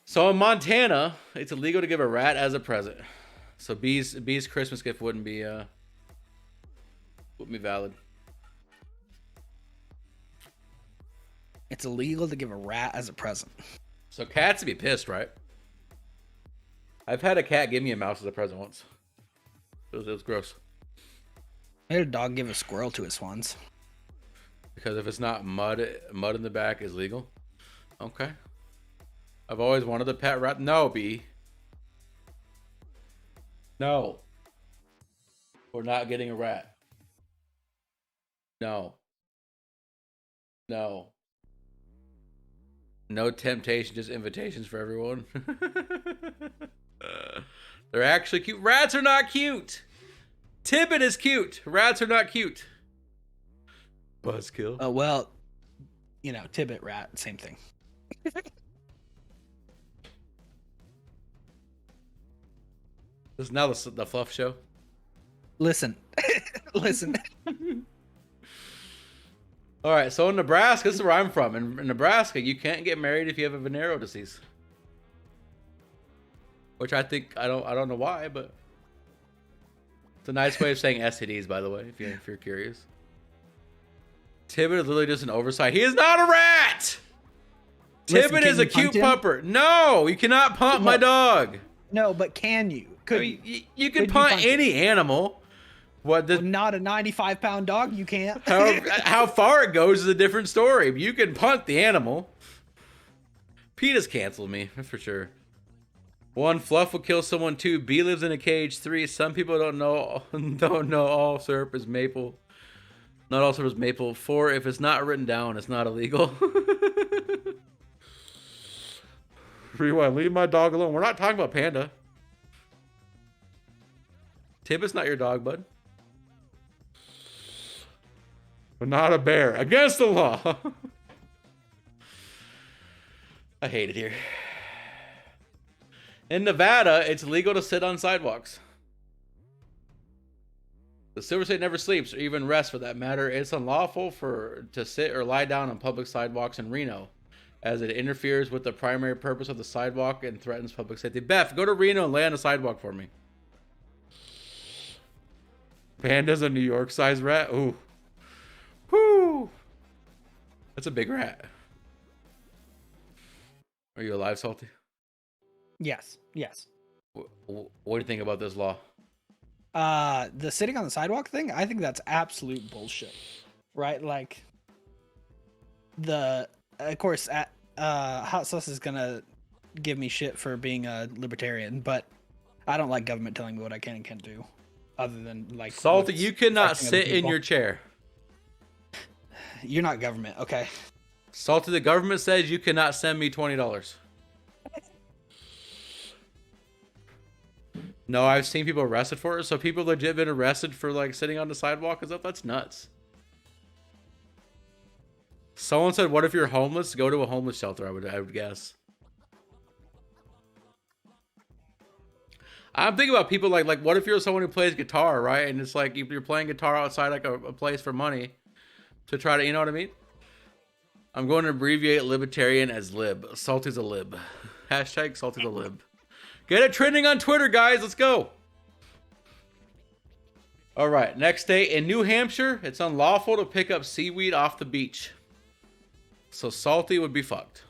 So in Montana, it's illegal to give a rat as a present. So B's Christmas gift wouldn't be valid. It's illegal to give a rat as a present. So cats would be pissed, right? I've had a cat give me a mouse as a present once. It was gross. I had a dog give a squirrel to his swans. Because if it's not mud in the back is legal. Okay. I've always wanted a pet rat. No, B. No. We're not getting a rat. No. No. No temptation, just invitations for everyone. They're actually cute. Rats are not cute. Tibbet is cute. Rats are not cute. Buzzkill. Oh, well, you know, Tibbet, rat, same thing. This is now the Fluff show. Listen. Listen. All right, so in Nebraska, this is where I'm from. In Nebraska, you can't get married if you have a venereal disease. Which I think, I don't know why, but it's a nice way of saying STDs, by the way, if you're curious. Tibbet is literally just an oversight. He is not a rat! Tibbet is a cute pupper. No, you cannot punt my dog. No, but can you? You can punt any animal. What the, not a 95-pound dog, you can't. how far it goes is a different story. You can punt the animal. Pete has canceled me, for sure. 1, Fluff will kill someone. 2, B lives in a cage. 3, some people don't know all syrup is maple. Not all syrup is maple. 4, if it's not written down, it's not illegal. Rewind, leave my dog alone. We're not talking about Panda. Tibbet's not your dog, bud. But not a bear. Against the law. I hate it here. In Nevada, it's legal to sit on sidewalks. The Silver State never sleeps, or even rests for that matter. It's unlawful to sit or lie down on public sidewalks in Reno. as it interferes with the primary purpose of the sidewalk and threatens public safety. Beth, go to Reno and lay on the sidewalk for me. Panda's a New York-sized rat. Ooh. Whoo. That's a big rat. Are you alive, Salty? Yes. Yes. What do you think about this law? The sitting on the sidewalk thing, I think that's absolute bullshit. Right? Like, of course, Hot Sauce is gonna give me shit for being a libertarian, but I don't like government telling me what I can and can't do, other than like Salty. You cannot sit in your chair. You're not government, okay? Salty, the government says you cannot send me $20. No, I've seen people arrested for it. So people legit been arrested for like sitting on the sidewalk and stuff. That's nuts. Someone said, "What if you're homeless? Go to a homeless shelter." I would guess. I'm thinking about people like what if you're someone who plays guitar, right? And it's like you're playing guitar outside like a place for money to try to, you know what I mean? I'm going to abbreviate libertarian as lib. Salty's a lib. Hashtag Salty's a lib. Get it trending on Twitter, guys. Let's go. All right. Next state. In New Hampshire, it's unlawful to pick up seaweed off the beach. So Salty would be fucked.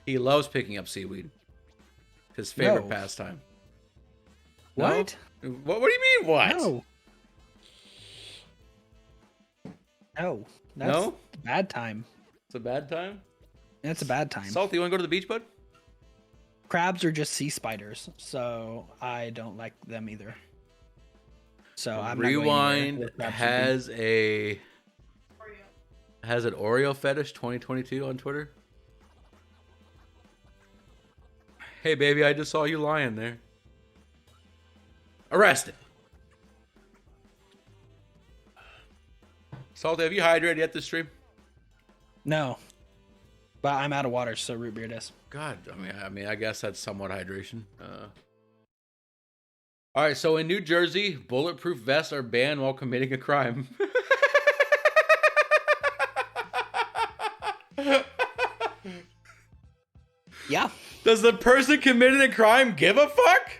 He loves picking up seaweed. His favorite pastime. What? No? What do you mean, what? No. No. That's No? a bad time. It's a bad time? It's a bad time. Salty, you want to go to the beach, bud? Crabs are just sea spiders, so I don't like them either. So I'm Rewind not going has a Oreo. has an Oreo fetish 2022 on Twitter. Hey baby, I just saw you lying there. Arrested. Salty, have you hydrated yet this stream? No, but I'm out of water, so root beer does. God, I mean, I guess that's somewhat hydration. All right, so in New Jersey, bulletproof vests are banned while committing a crime. Yeah. Does the person committing a crime give a fuck?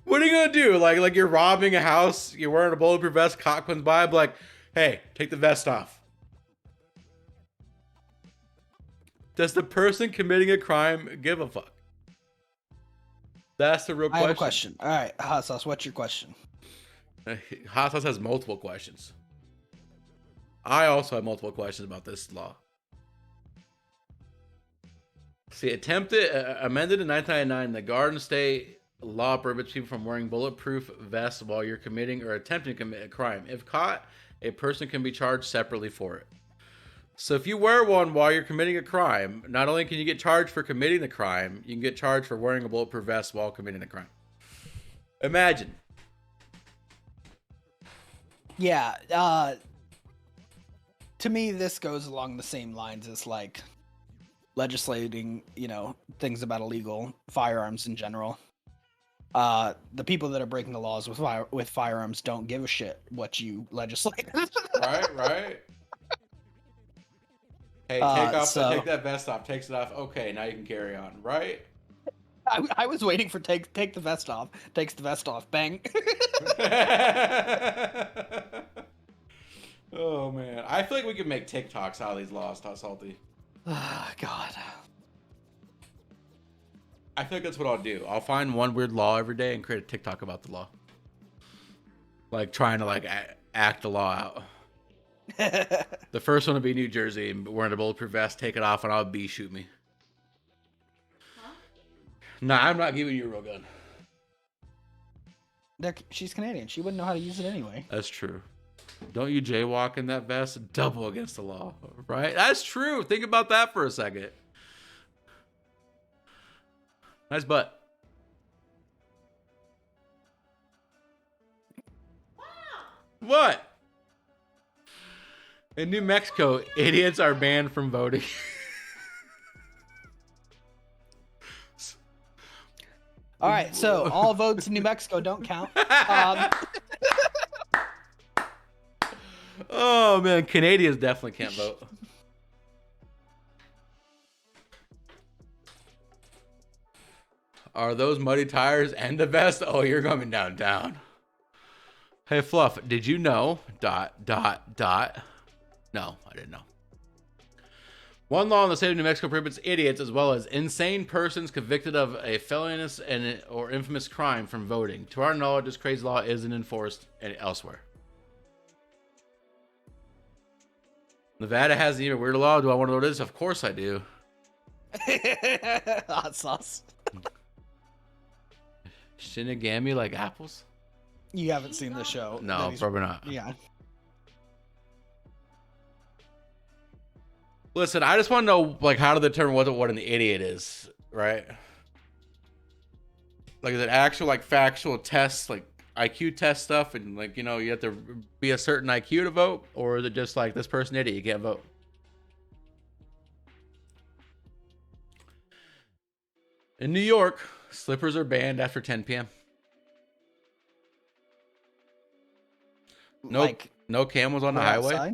What are you gonna do? Like you're robbing a house, you're wearing a bulletproof vest, cop comes by, be like, hey, take the vest off. Does the person committing a crime give a fuck? That's the real question. I have a question. All right, Hot Sauce, what's your question? Hot Sauce has multiple questions. I also have multiple questions about this law. See, amended in 1999, the Garden State law prohibits people from wearing bulletproof vests while you're committing or attempting to commit a crime. If caught, a person can be charged separately for it. So if you wear one while you're committing a crime, not only can you get charged for committing the crime, you can get charged for wearing a bulletproof vest while committing the crime. Imagine. Yeah, to me, this goes along the same lines as like legislating, things about illegal firearms in general. The people that are breaking the laws with firearms don't give a shit what you legislate. Right. Hey, take that vest off. Takes it off. Okay, now you can carry on. Right? I was waiting for take the vest off. Takes the vest off. Bang. Oh man, I feel like we could make TikToks out of these laws, Hot Salty. Oh, God. I feel like that's what I'll do. I'll find one weird law every day and create a TikTok about the law. Like trying to act the law out. The first one would be New Jersey, wearing a bulletproof vest, take it off, and I'll shoot me. Huh? Nah, I'm not giving you a real gun. She's Canadian. She wouldn't know how to use it anyway. That's true. Don't you jaywalk in that vest? Double against the law, right? That's true. Think about that for a second. Nice butt. Wow. What? In New Mexico, idiots are banned from voting. All right, so all votes in New Mexico don't count. Oh man, Canadians definitely can't vote. Are those muddy tires and the vest? Oh, you're coming downtown. Hey, Fluff, did you know? ... No, I didn't know. One law in the state of New Mexico prohibits idiots as well as insane persons convicted of a felonious and or infamous crime from voting. To our knowledge, this crazy law isn't enforced elsewhere. Nevada has an even weirder law. Do I want to know this? Of course I do. Hot sauce. Shinigami like apples? You haven't seen the show. No, probably not. Yeah. Listen, I just want to know, like, how to determine what an idiot is, right? Like, is it actual, like, factual tests, like, IQ test stuff, and, like, you know, you have to be a certain IQ to vote? Or is it just, like, this person idiot, you can't vote? In New York, slippers are banned after 10 p.m. No camels on the highway. Outside?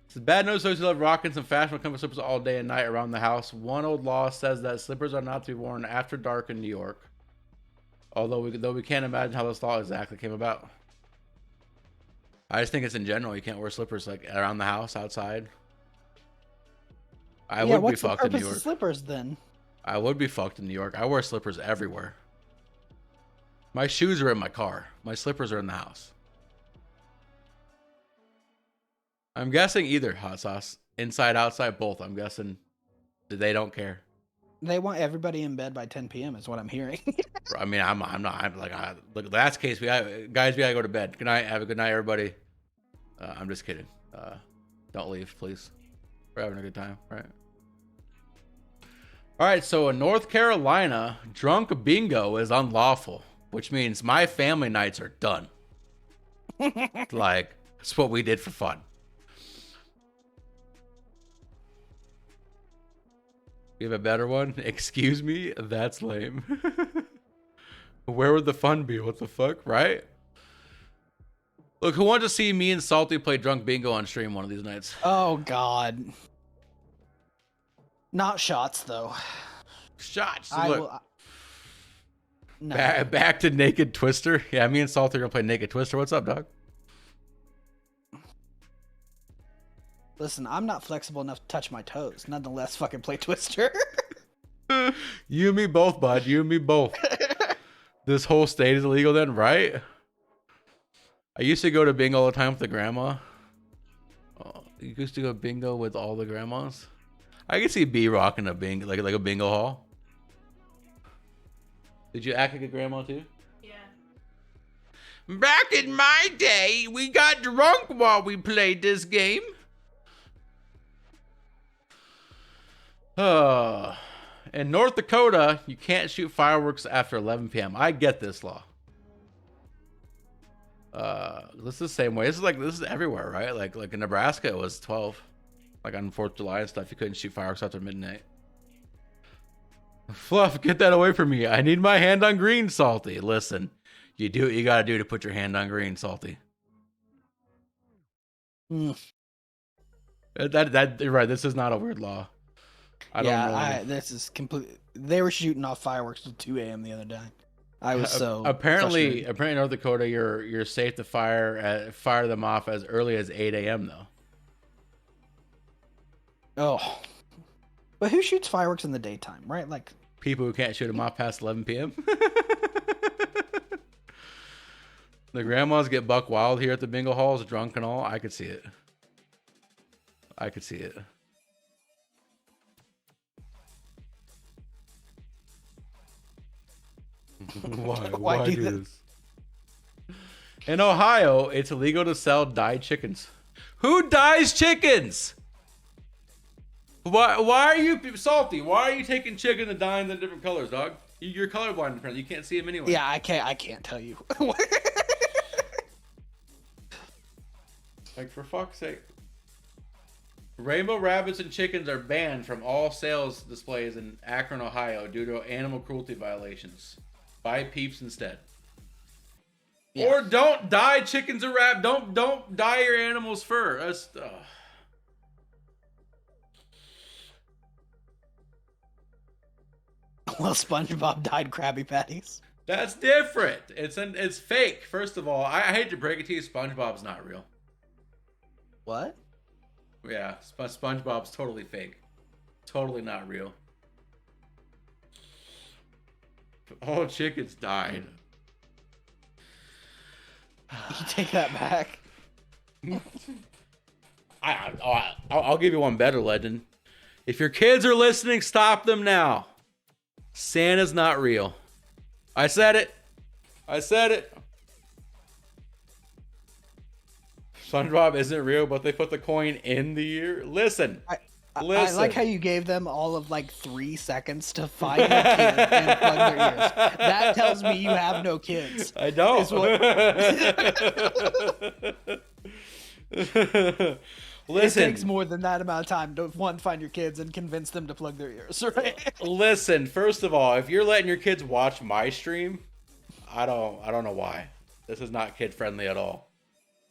It's bad news. Those who love rocking some fashionable comfort slippers all day and night around the house. One old law says that slippers are not to be worn after dark in New York. Although we can't imagine how this law exactly came about. I just think it's in general. You can't wear slippers like around the house, outside. I would be fucked in New York. Slippers then. I would be fucked in New York. I wear slippers everywhere. My shoes are in my car. My slippers are in the house. I'm guessing either, hot sauce. Inside, outside, both. I'm guessing they don't care. They want everybody in bed by 10 p.m. is what I'm hearing. I mean, I'm not. Look, last case, guys, we gotta go to bed. Good night. Have a good night, everybody. I'm just kidding. Don't leave, please. We're having a good time, right? All right. So in North Carolina, drunk bingo is unlawful, which means my family nights are done. Like, it's what we did for fun. You have a better one? Excuse me? That's lame. Where would the fun be? What the fuck, right? Look, who wants to see me and Salty play drunk bingo on stream one of these nights? Oh, God. Not shots, though. Shots. No. Back to Naked Twister. Yeah, me and Salty are going to play Naked Twister. What's up, dog? Listen, I'm not flexible enough to touch my toes. Nonetheless, fucking play Twister. You and me both, bud. You and me both. This whole state is illegal then, right? I used to go to bingo all the time with the grandma. Oh, you used to go bingo with all the grandmas? I could see B rocking a bingo, like a bingo hall. Did you act like a grandma too? Yeah. Back in my day, we got drunk while we played this game. In North Dakota, you can't shoot fireworks after 11 p.m. I get this law. This is the same way. This is everywhere, right? Like in Nebraska, it was 12. Like on 4th of July and stuff, you couldn't shoot fireworks after midnight. Fluff, get that away from me. I need my hand on green, Salty. Listen, you do what you gotta do to put your hand on green, Salty. You're right. This is not a weird law. I don't know. This is complete. They were shooting off fireworks till 2 a.m. the other day. I was so apparently North Dakota, you're safe to fire them off as early as 8 a.m. though. Oh, but who shoots fireworks in the daytime, right? Like people who can't shoot them off past 11 p.m. The grandmas get buck wild here at the bingo halls, drunk and all. I could see it. Why do this? In Ohio, it's illegal to sell dyed chickens. Who dyes chickens? Why are you Salty? Why are you taking chicken and dyeing them different colors, dog? You're colorblind, apparently. You can't see them anyway. Yeah, I can't tell you. Like, for fuck's sake. Rainbow rabbits and chickens are banned from all sales displays in Akron, Ohio due to animal cruelty violations. Buy peeps instead. Yeah. Or don't dye chickens or rabbits. Don't dye your animal's fur. That's Well, SpongeBob died Krabby Patties. That's different. It's fake. First of all, I hate to break it to you, SpongeBob's not real. What? Yeah, SpongeBob's totally fake. Totally not real. All chickens died. You take that back. I'll give you one better legend. If your kids are listening, stop them now. Santa's not real. I said it. I said it. SpongeBob isn't real, but they put the coin in the ear. Listen. I like how you gave them all of like 3 seconds to find their kid and plug their ears. That tells me you have no kids. I don't. Listen. It takes more than that amount of time to find your kids and convince them to plug their ears, right? Listen, first of all, if you're letting your kids watch my stream, I don't know why. This is not kid friendly at all.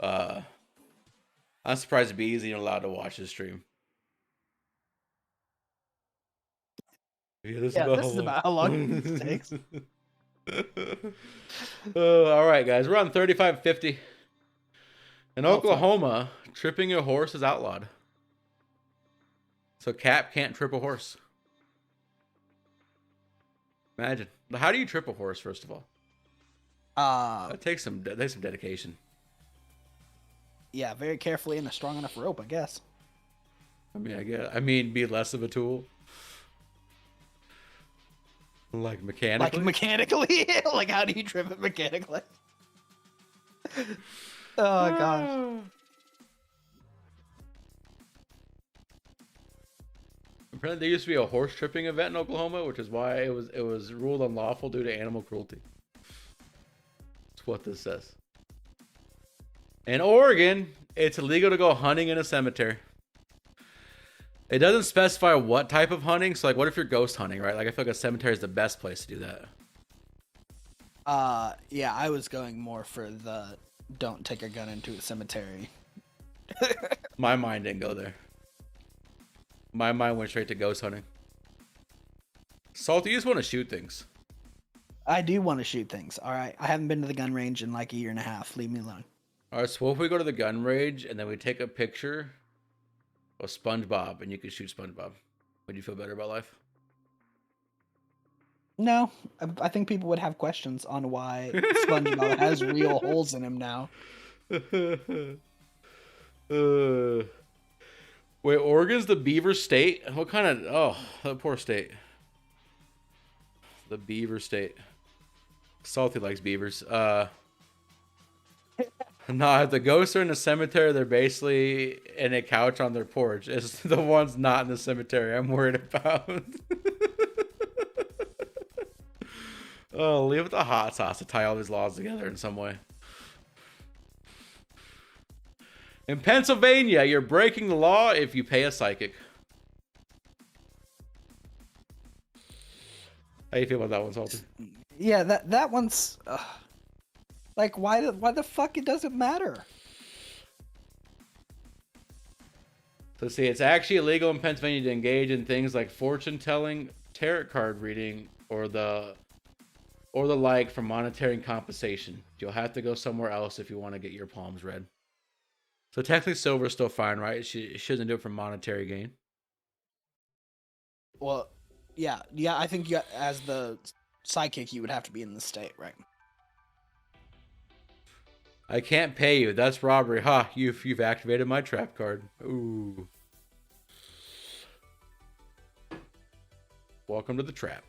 I'm surprised Bees isn't allowed to watch this stream. This is about how long this takes. All right, guys, we're on 35:50. In Oklahoma, tripping a horse is outlawed. So Cap can't trip a horse. Imagine. How do you trip a horse, first of all? That takes some dedication. Yeah, very carefully and a strong enough rope, I guess. I mean, be less of a tool. Like mechanically? Like mechanically? Like, how do you trip it mechanically? Oh, gosh. Apparently, there used to be a horse tripping event in Oklahoma, which is why it was ruled unlawful due to animal cruelty. That's what this says. In Oregon, it's illegal to go hunting in a cemetery. It doesn't specify what type of hunting. So, like, what if you're ghost hunting, right? Like, I feel like a cemetery is the best place to do that. Yeah, I was going more for the don't take a gun into a cemetery. My mind didn't go there. My mind went straight to ghost hunting. Salty, you just want to shoot things. I do want to shoot things. All right, I haven't been to the gun range in like a year and a half. Leave me alone. All right, so what if we go to the gun range and then we take a picture of SpongeBob and you can shoot SpongeBob? Would you feel better about life? No, I think people would have questions on why SpongeBob has real holes in him now. Wait, Oregon's the beaver state? What kind of... Oh, that poor state. The beaver state. Salty likes beavers. No, if the ghosts are in the cemetery, they're basically in a couch on their porch. It's the ones not in the cemetery I'm worried about. Oh, leave it the hot sauce to tie all these laws together in some way. In Pennsylvania, you're breaking the law if you pay a psychic. How you feel about that one, Salty? Yeah, that one's like why the fuck it doesn't matter. So see, it's actually illegal in Pennsylvania to engage in things like fortune telling, tarot card reading, or the like for monetary compensation. You'll have to go somewhere else if you want to get your palms read. So technically silver is still fine, right? She shouldn't do it for monetary gain. Well, yeah, I think as the psychic, you would have to be in the state, right? I can't pay you. That's robbery. Ha, you've activated my trap card. Ooh. Welcome to the trap.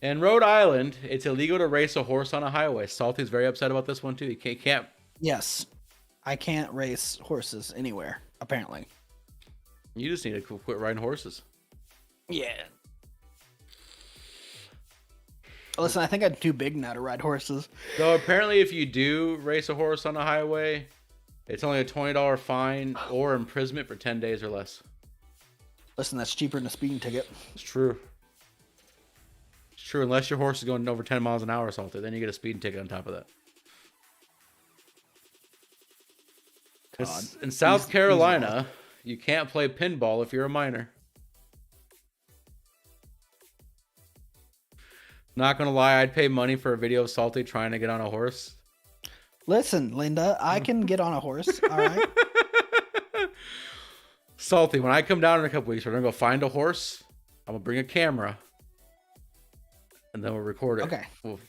In Rhode Island, it's illegal to race a horse on a highway. Salty's very upset about this one too. He can't. Yes, I can't race horses anywhere, apparently. You just need to quit riding horses. Yeah. Listen, I think I'm too big now to ride horses. So apparently if you do race a horse on a highway, it's only a $20 fine or imprisonment for 10 days or less. Listen, that's cheaper than a speeding ticket. It's true. It's true, unless your horse is going over 10 miles an hour or something. Then you get a speeding ticket on top of that. God. In South Carolina, you can't play pinball if you're a minor. Not gonna lie, I'd pay money for a video of Salty trying to get on a horse. Listen, Linda, I can get on a horse. All right. Salty, when I come down in a couple weeks, we're gonna go find a horse. I'm gonna bring a camera, and then we'll record it. Okay. We'll...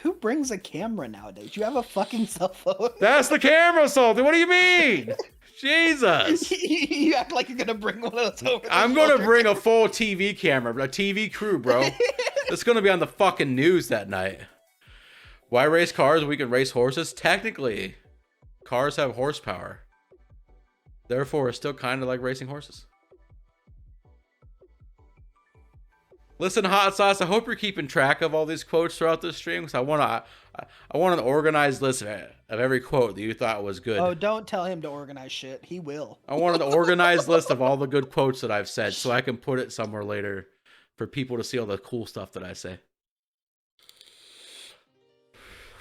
Who brings a camera nowadays? You have a fucking cell phone. That's the camera, Salty. What do you mean? Jesus. You act like you're gonna bring one of those over. I'm gonna bring a full TV camera, a TV crew, bro. It's gonna be on the fucking news that night. Why race cars? We can race horses. Technically, cars have horsepower. Therefore, it's still kind of like racing horses. Listen, Hot Sauce, I hope you're keeping track of all these quotes throughout this stream, because I want an organized list of every quote that you thought was good. Oh, don't tell him to organize shit. He will. I want an organized list of all the good quotes that I've said, so I can put it somewhere later for people to see all the cool stuff that I say.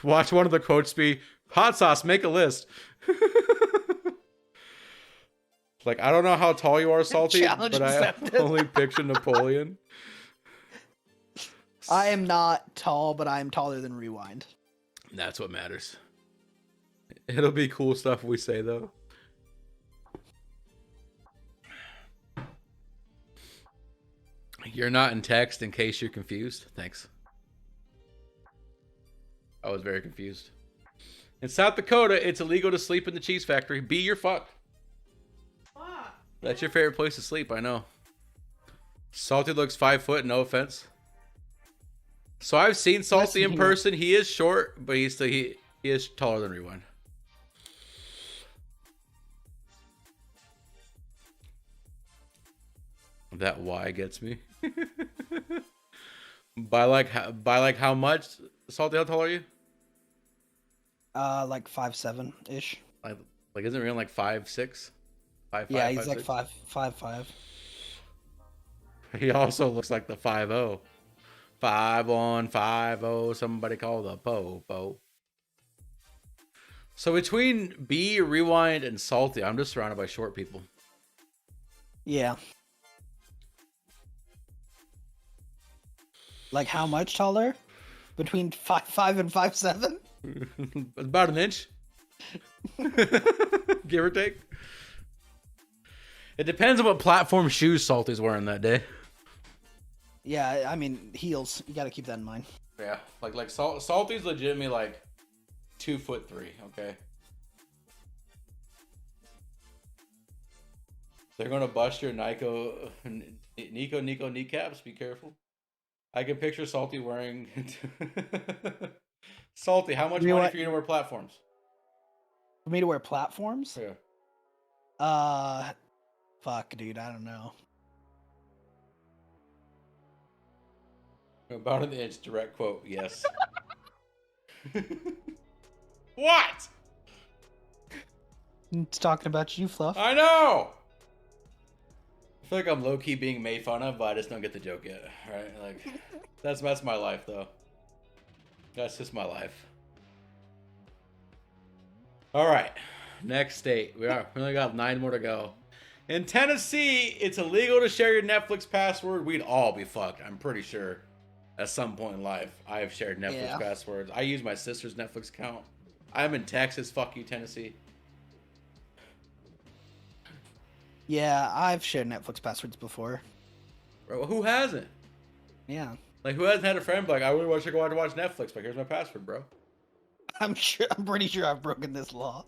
Watch one of the quotes be, Hot Sauce, make a list. Like, I don't know how tall you are, Salty, Challenge but accepted. I only picture Napoleon. I am not tall, but I am taller than Rewind. That's what matters. It'll be cool stuff we say, though. You're not in text in case you're confused. Thanks. I was very confused. In South Dakota, it's illegal to sleep in the cheese factory. B, you're fucked. Fuck. That's your favorite place to sleep, I know. Salty looks 5 foot, no offense. So I've seen Salty in person. He is short, but he is taller than Rewind. That Y gets me. by like how much? Salty, how tall are you? Like 5'7" ish. Like isn't Rewind like 5'6"? 5'5", Yeah, he's 5'6"? like 5'5". He also looks like the 5'0". 5'1", 5'0", somebody call the po. So between B, Rewind, and Salty, I'm just surrounded by short people. Yeah. Like how much taller? Between 5'5" and 5'7"? About an inch. Give or take. It depends on what platform shoes Salty's wearing that day. Yeah, I mean heels. You got to keep that in mind. Yeah, like Salty's legitimately like 2'3", okay? They're gonna bust your Nico kneecaps. Be careful. I can picture Salty wearing. Salty, how much money for you to wear platforms? For me to wear platforms? Yeah. Fuck, dude. I don't know. About an inch, direct quote. Yes. What? It's talking about you, Fluff. I know. I feel like I'm low key being made fun of, but I just don't get the joke yet. Right? Like, that's my life, though. That's just my life. All right, next state. We only got 9 more to go. In Tennessee, it's illegal to share your Netflix password. We'd all be fucked, I'm pretty sure. At some point in life, I have shared Netflix passwords. I use my sister's Netflix account. I'm in Texas. Fuck you, Tennessee. Yeah, I've shared Netflix passwords before. Bro, who hasn't? Yeah. Like, who hasn't had a friend be like, I really want you to go out to watch Netflix, but here's my password, bro. I'm pretty sure I've broken this law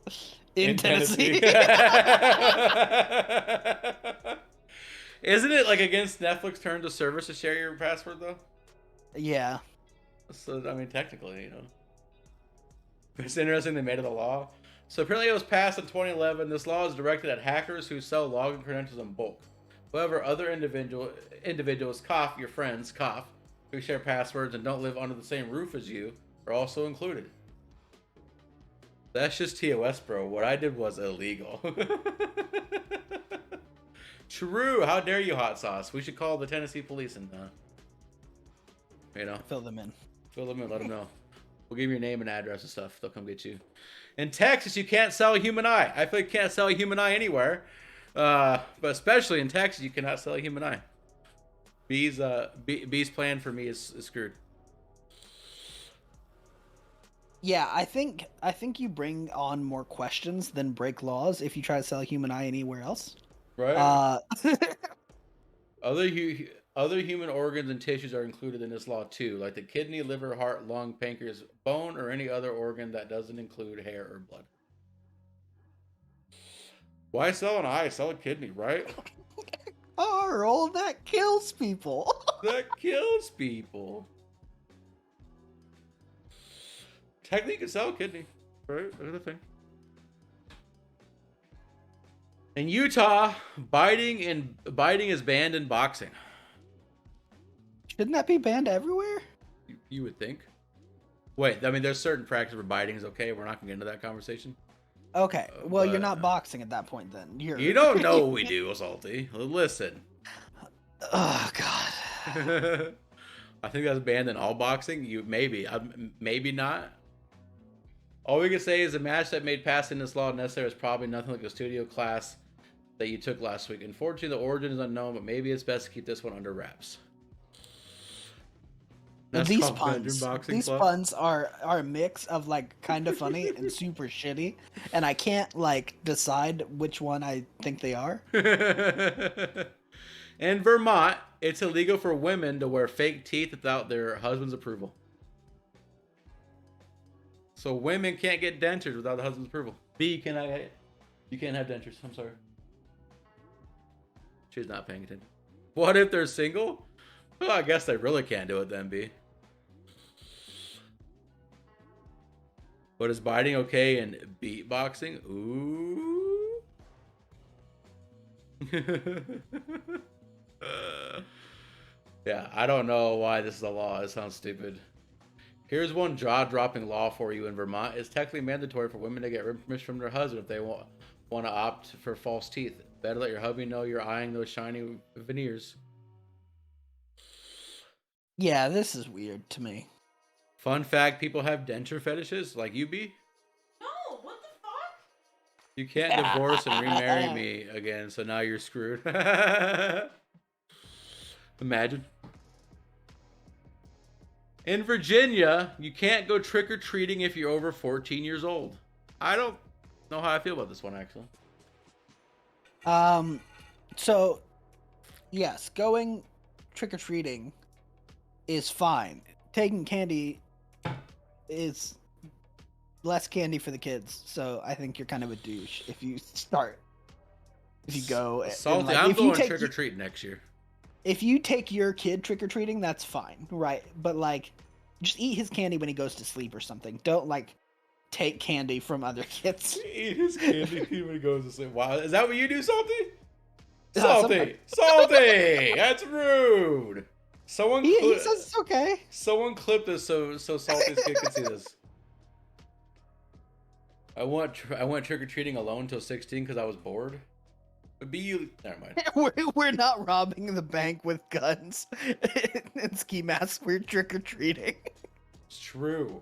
in Tennessee. Isn't it like against Netflix terms of service to share your password though? Yeah. So I mean, technically, you know, it's interesting they made it a law. So apparently, it was passed in 2011. This law is directed at hackers who sell login credentials in bulk. However, other individuals, cough, your friends, cough, who share passwords and don't live under the same roof as you, are also included. That's just TOS, bro. What I did was illegal. True. How dare you, Hot Sauce? We should call the Tennessee police and, you know, Fill them in. Let them know. We'll give you your name and address and stuff. They'll come get you. In Texas, you can't sell a human eye. I feel like you can't sell a human eye anywhere. But especially in Texas, you cannot sell a human eye. B's plan for me is screwed. Yeah, I think you bring on more questions than break laws if you try to sell a human eye anywhere else. Right? Uh, Other human organs and tissues are included in this law too, like the kidney, liver, heart, lung, pancreas, bone, or any other organ that doesn't include hair or blood. Why sell an eye? Sell a kidney, right? Carl, that kills people. That kills people. Technically, you can sell a kidney, right? Another thing. In Utah, biting is banned in boxing. Shouldn't that be banned everywhere? You would think. Wait, I mean, there's certain practice where biting is okay. We're not gonna get into that conversation. Okay, well, you're but- not boxing at that point then. You don't know what we do, Salty. Listen. Oh God. I think that's banned in all boxing. Maybe not. All we can say is the match that made passing this law necessary is probably nothing like the studio class that you took last week. Unfortunately, the origin is unknown, but maybe it's best to keep this one under wraps. That's These called Bedroom Boxing Club. puns are a mix of like kind of funny and super shitty, and I can't like decide which one I think they are. In Vermont, it's illegal for women to wear fake teeth without their husband's approval. So women can't get dentures without the husband's approval. B, you can't have dentures. I'm sorry. She's not paying attention. What if they're single? Well, I guess they really can't do it then, B. But is biting okay in beatboxing? Ooh. Yeah, I don't know why this is a law. It sounds stupid. Here's one jaw-dropping law for you in Vermont. It's technically mandatory for women to get permission from their husband if they want to opt for false teeth. Better let your hubby know you're eyeing those shiny veneers. Yeah, this is weird to me. Fun fact, people have denture fetishes like you be. No, what the fuck? You can't divorce and remarry me again, so now you're screwed. Imagine. In Virginia, you can't go trick-or-treating if you're over 14 years old. I don't know how I feel about this one, actually. So, yes, going trick-or-treating is fine. Taking candy is less candy for the kids, so I think you're kind of a douche if you go. Salty, like, I'm going trick-or-treating next year. If you take your kid trick-or-treating, that's fine, right? But like, just eat his candy when he goes to sleep or something. Don't like take candy from other kids. Eat his candy when he goes to sleep. Wow, is that what you do, Salty? Sometimes. Salty! That's rude. Someone He says it's okay. Someone clip this so Salty's kid can see this. I went trick-or-treating alone till 16 because I was bored. Never mind. We're not robbing the bank with guns and ski masks. We're trick-or-treating. It's true.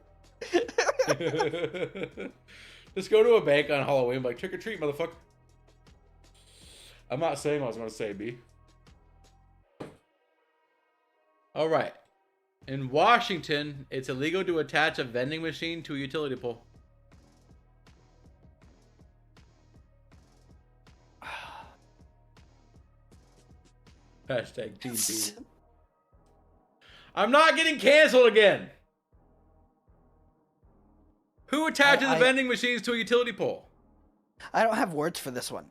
Just go to a bank on Halloween, like trick-or-treat, motherfucker. I'm not saying what I was going to say, B. All right. In Washington, it's illegal to attach a vending machine to a utility pole. Hashtag Team B. I'm not getting canceled again. Who attaches the vending machines to a utility pole? I don't have words for this one.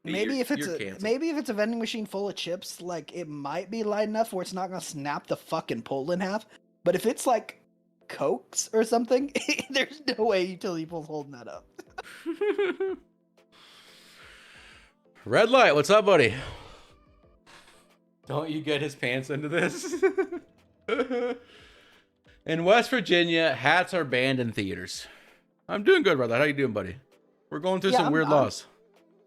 Maybe if it's a vending machine full of chips, like it might be light enough where it's not gonna snap the fucking pole in half. But if it's like Cokes or something, there's no way utility pole's holding that up. Red light, what's up, buddy? Don't you get his pants into this? In West Virginia, hats are banned in theaters. I'm doing good, Red light. How you doing, buddy? We're going through some weird laws.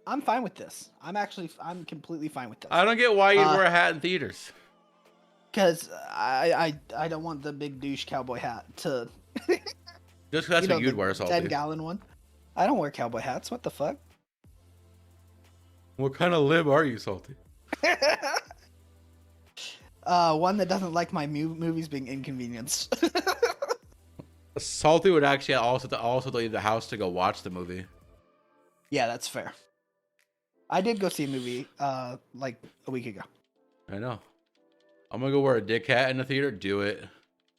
I'm fine with this. I'm completely fine with this. I don't get why you wear a hat in theaters. Because I don't want the big douche cowboy hat to. Just because that's what you'd wear, Salty. 10-gallon one. I don't wear cowboy hats. What the fuck? What kind of lib are you, Salty? One that doesn't like my movies being inconvenienced. Salty would actually also leave the house to go watch the movie. Yeah, that's fair. I did go see a movie like a week ago. I know. I'm gonna go wear a dick hat in the theater. Do it.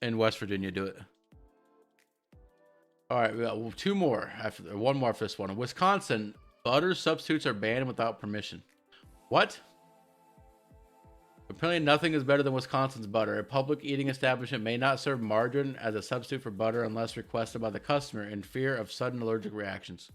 In West Virginia, do it. All right, we got two more one more for this one. In Wisconsin, butter substitutes are banned without permission. What? Apparently, nothing is better than Wisconsin's butter. A public eating establishment may not serve margarine as a substitute for butter unless requested by the customer in fear of sudden allergic reactions.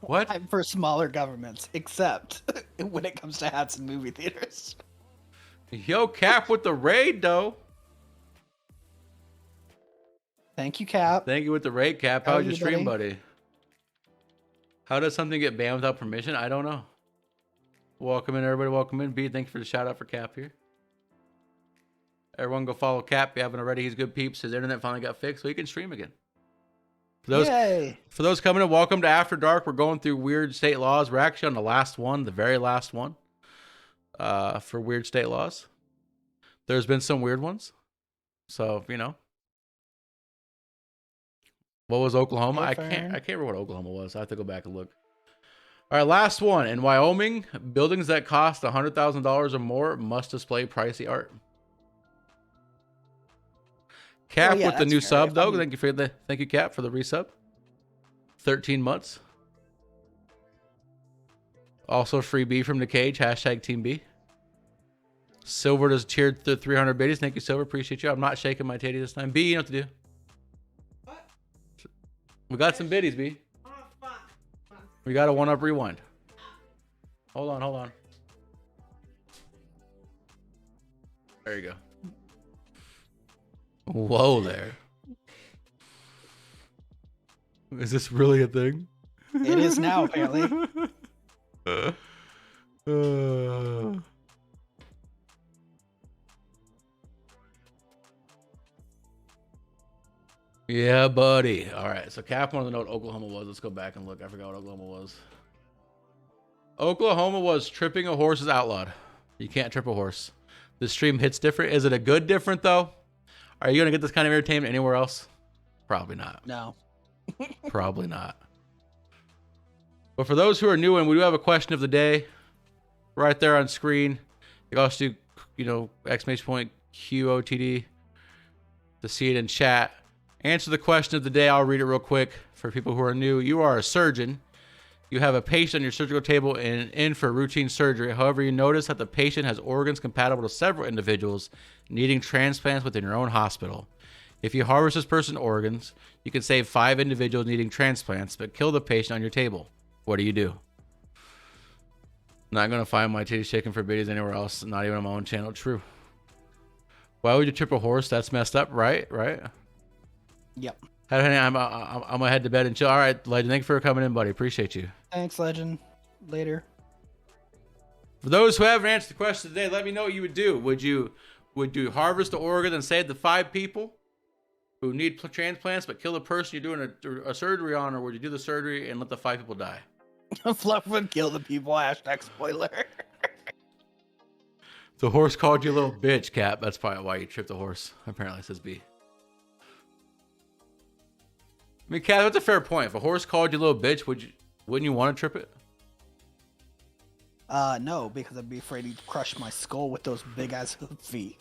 What? I'm for smaller governments, except when it comes to hats in movie theaters. Yo, Cap with the raid, though. Thank you, Cap. Thank you with the raid, Cap. How How's are your you, stream, buddy? buddy? How does something get banned without permission? I don't know. Welcome in, everybody. Welcome in. B, thank you for the shout out for Cap here. Everyone go follow Cap if you haven't already. He's good peeps. His internet finally got fixed, so he can stream again. Yay! For those coming in, welcome to After Dark. We're going through weird state laws. We're actually on the last one, the very last one, for weird state laws. There's been some weird ones. So, you know. What was Oklahoma? I can't remember what Oklahoma was. I have to go back and look. All right, last one. In Wyoming, buildings that cost $100,000 or more must display pricey art. Cap with the new sub, though. Thank you, Cap, for the resub. 13 months. Also, free B from the cage. Hashtag Team B. Silver just cheered the 300 biddies. Thank you, Silver. Appreciate you. I'm not shaking my titty this time. B, you know what to do. What? We got some biddies, B. Oh, fuck. We got a one-up rewind. Hold on. There you go. Whoa there. Is this really a thing? It is now, apparently. Yeah, buddy. All right, so Cap wanted to know what Oklahoma was. Let's go back and look. I forgot what Oklahoma was. Oklahoma was tripping a horse is outlawed. You can't trip a horse. The stream hits different. Is it a good different, though? Are you going to get this kind of entertainment anywhere else? Probably not. No. Probably not. But for those who are new, and we do have a question of the day right there on screen. You can also do, exclamation point QOTD to see it in chat. Answer the question of the day. I'll read it real quick for people who are new. You are a surgeon. You have a patient on your surgical table and in for routine surgery. However, you notice that the patient has organs compatible to several individuals needing transplants within your own hospital. If you harvest this person's organs, you can save 5 individuals needing transplants, but kill the patient on your table. What do you do? Not going to find my titty shaking for biddies anywhere else, not even on my own channel. True. Why would you trip a horse? That's messed up, right? Yep. I'm going to head to bed and chill. All right, Legend, thanks for coming in, buddy. Appreciate you. Thanks, Legend. Later. For those who haven't answered the question today, let me know what you would do. Would you harvest the organ and save the 5 people who need transplants, but kill the person you're doing a surgery on, or would you do the surgery and let the 5 people die? Fluff would kill the people. Hashtag spoiler. The horse called you a little bitch, Cap. That's probably why you tripped the horse. Apparently, says B. I mean, Cap, that's a fair point. If a horse called you a little bitch, wouldn't you want to trip it? No, because I'd be afraid he'd crush my skull with those big ass feet.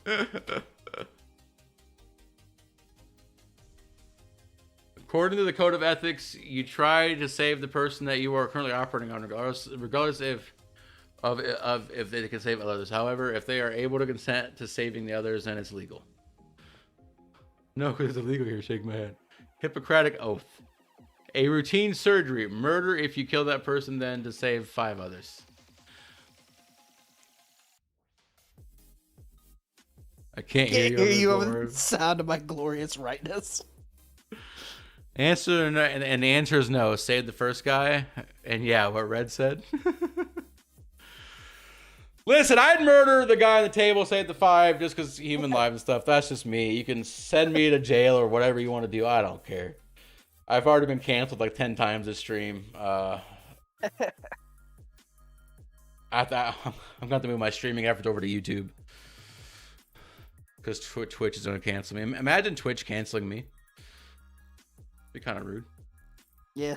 According to the code of ethics, you try to save the person that you are currently operating on, regardless if they can save others. However, if they are able to consent to saving the others, then it's legal. No, because it's illegal here. Shake my head. Hippocratic oath. A routine surgery. Murder if you kill that person, then to save 5 others. I can't hear you over the sound of my glorious rightness. Answer and the answer is no. Save the first guy. And yeah, what Red said. Listen, I'd murder the guy on the table, save the 5, just because human life and stuff. That's just me. You can send me to jail or whatever you want to do. I don't care. I've already been canceled like 10 times this stream. I thought I'm going to move my streaming efforts over to YouTube because Twitch is going to cancel me. Imagine Twitch canceling me. Be kind of rude. Yeah.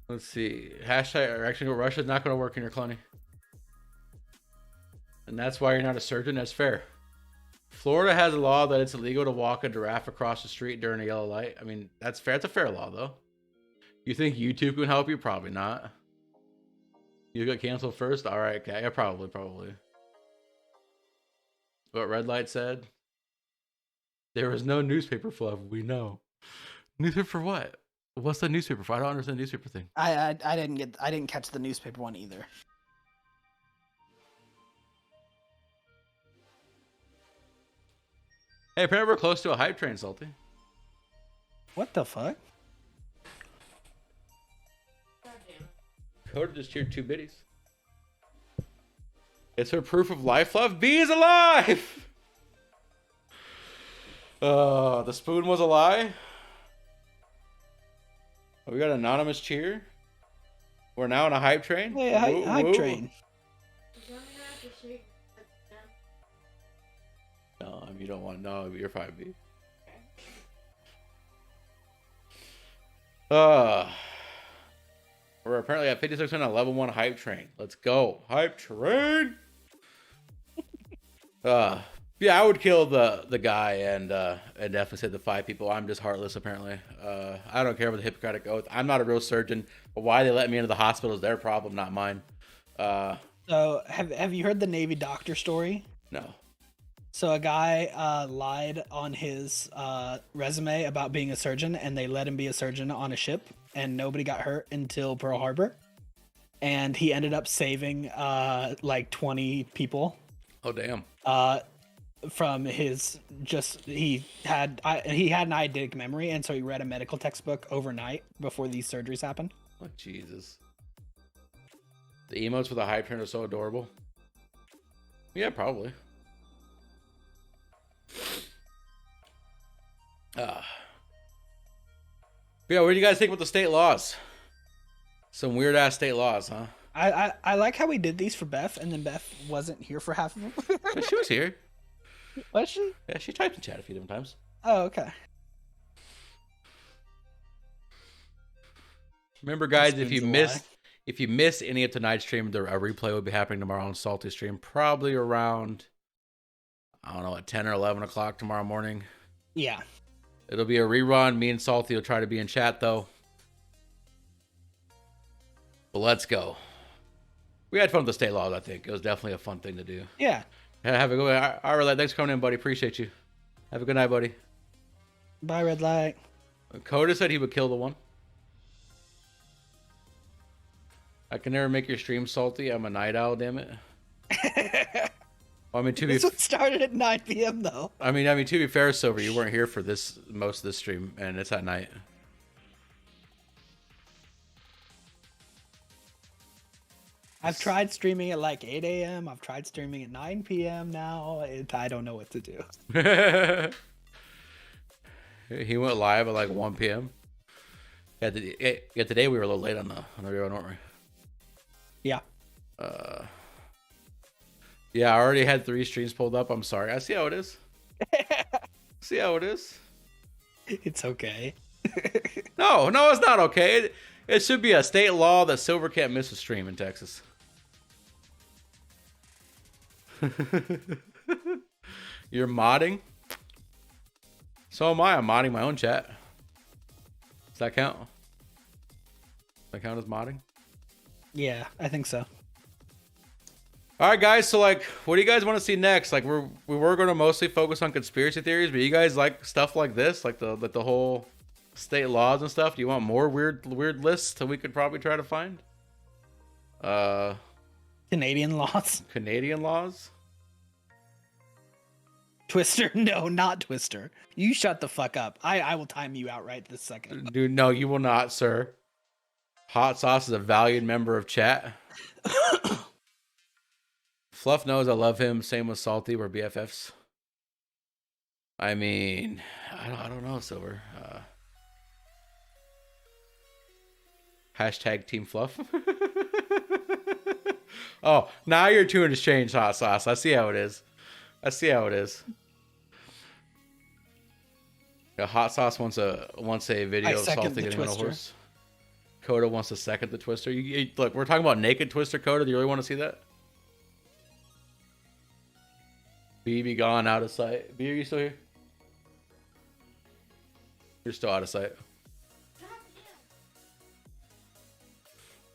Let's see. Hashtag or actually, Russia's not going to work in your colony. And that's why you're not a surgeon. That's fair. Florida has a law that it's illegal to walk a giraffe across the street during a yellow light. I mean, that's fair. It's a fair law, though. You think YouTube can help you? Probably not. You got canceled first? All right, okay. Yeah, probably. What Red Light said? There was no newspaper fluff. We know. Newspaper for what? What's the newspaper for? I don't understand the newspaper thing. I didn't catch the newspaper one either. Hey, apparently we're close to a hype train, Salty. What the fuck? Goddamn. Coda just cheered 2 biddies. It's her proof of life, Fluff. B is alive! The spoon was a lie. We got an anonymous cheer. We're now on a hype train. Hey, hype train. You're gonna have to shake it again. No, you don't want. No, you're fine, B. We're apparently at 56 on a level 1 hype train. Let's go, hype train. Yeah, I would kill the guy and definitely say the 5 people. I'm just heartless, apparently. I don't care about the Hippocratic Oath. I'm not a real surgeon, but why they let me into the hospital is their problem, not mine. So have you heard the Navy doctor story? No. So a guy lied on his resume about being a surgeon, and they let him be a surgeon on a ship, and nobody got hurt until Pearl Harbor. And he ended up saving like 20 people. Oh damn. From his he had an eidetic memory, and so he read a medical textbook overnight before these surgeries happened. Oh Jesus. The emotes for the hype train are so adorable. Yeah, probably. Yeah, what do you guys think about the state laws? Some weird ass state laws, huh? I like how we did these for Beth, and then Beth wasn't here for half of them. Yeah, she was here. Was she? Yeah, she typed in chat a few different times. Oh, okay. Remember, guys, if you miss any of tonight's stream, a replay will be happening tomorrow on Salty stream, probably around, I don't know, at 10 or 11 o'clock tomorrow morning. Yeah. It'll be a rerun. Me and Salty will try to be in chat, though. But let's go. We had fun with the state laws, I think. It was definitely a fun thing to do. Yeah. Have a good one. All right, thanks for coming in, buddy. Appreciate you. Have a good night, buddy. Bye, Red Light. Coda said he would kill the one. I can never make your stream salty. I'm a night owl, damn it. Well, I mean, This one started at 9 p.m. though. I mean, to be fair, Silver, you weren't here for most of this stream, and it's at night. I've tried streaming at like 8 a.m. I've tried streaming at 9 p.m. now. I don't know what to do. He went live at like 1 p.m. Yeah, today we were a little late on the rerun, weren't we? Yeah. Yeah, I already had 3 streams pulled up. I'm sorry. I see how it is. See how it is. It's okay. No, it's not okay. It should be a state law that Silver can't miss a stream in Texas. You're modding? So am I. I'm modding my own chat. Does that count? Does that count as modding? Yeah, I think so. All right, guys. So, like, what do you guys want to see next? Like, we were going to mostly focus on conspiracy theories, but you guys like stuff like this, like the whole state laws and stuff. Do you want more weird lists that we could probably try to find? Canadian laws. Canadian laws. Twister? No, not Twister. You shut the fuck up. I will time you out right this second. Dude, no, you will not, sir. Hot Sauce is a valued member of chat. Fluff knows I love him. Same with Salty. We're BFFs. I mean, I don't know, Silver. Hashtag Team Fluff. Oh, now your tune has changed, hot sauce. I see how it is. I see how it is. Yeah, hot sauce wants a video of Salty getting on a horse. Coda wants to second the Twister. Look, we're talking about naked Twister, Coda. Do you really want to see that? B be gone, out of sight. B, are you still here? You're still out of sight.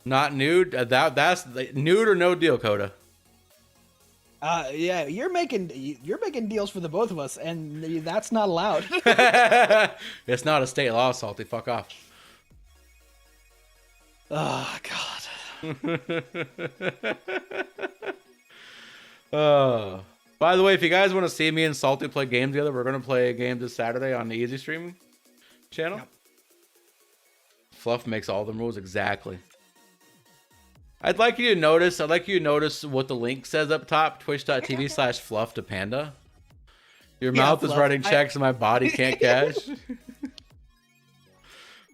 Not nude. That's nude or no deal, Coda. Yeah, you're making deals for the both of us, and that's not allowed. It's not a state law, Salty. Fuck off. Oh God. By the way, if you guys want to see me and Salty play games together, we're gonna play a game this Saturday on the Easy Streaming channel. Yep. Fluff makes all the rules exactly. I'd like you to notice what the link says up top, twitch.tv/fluff to panda. Your mouth is writing checks and my body can't cash.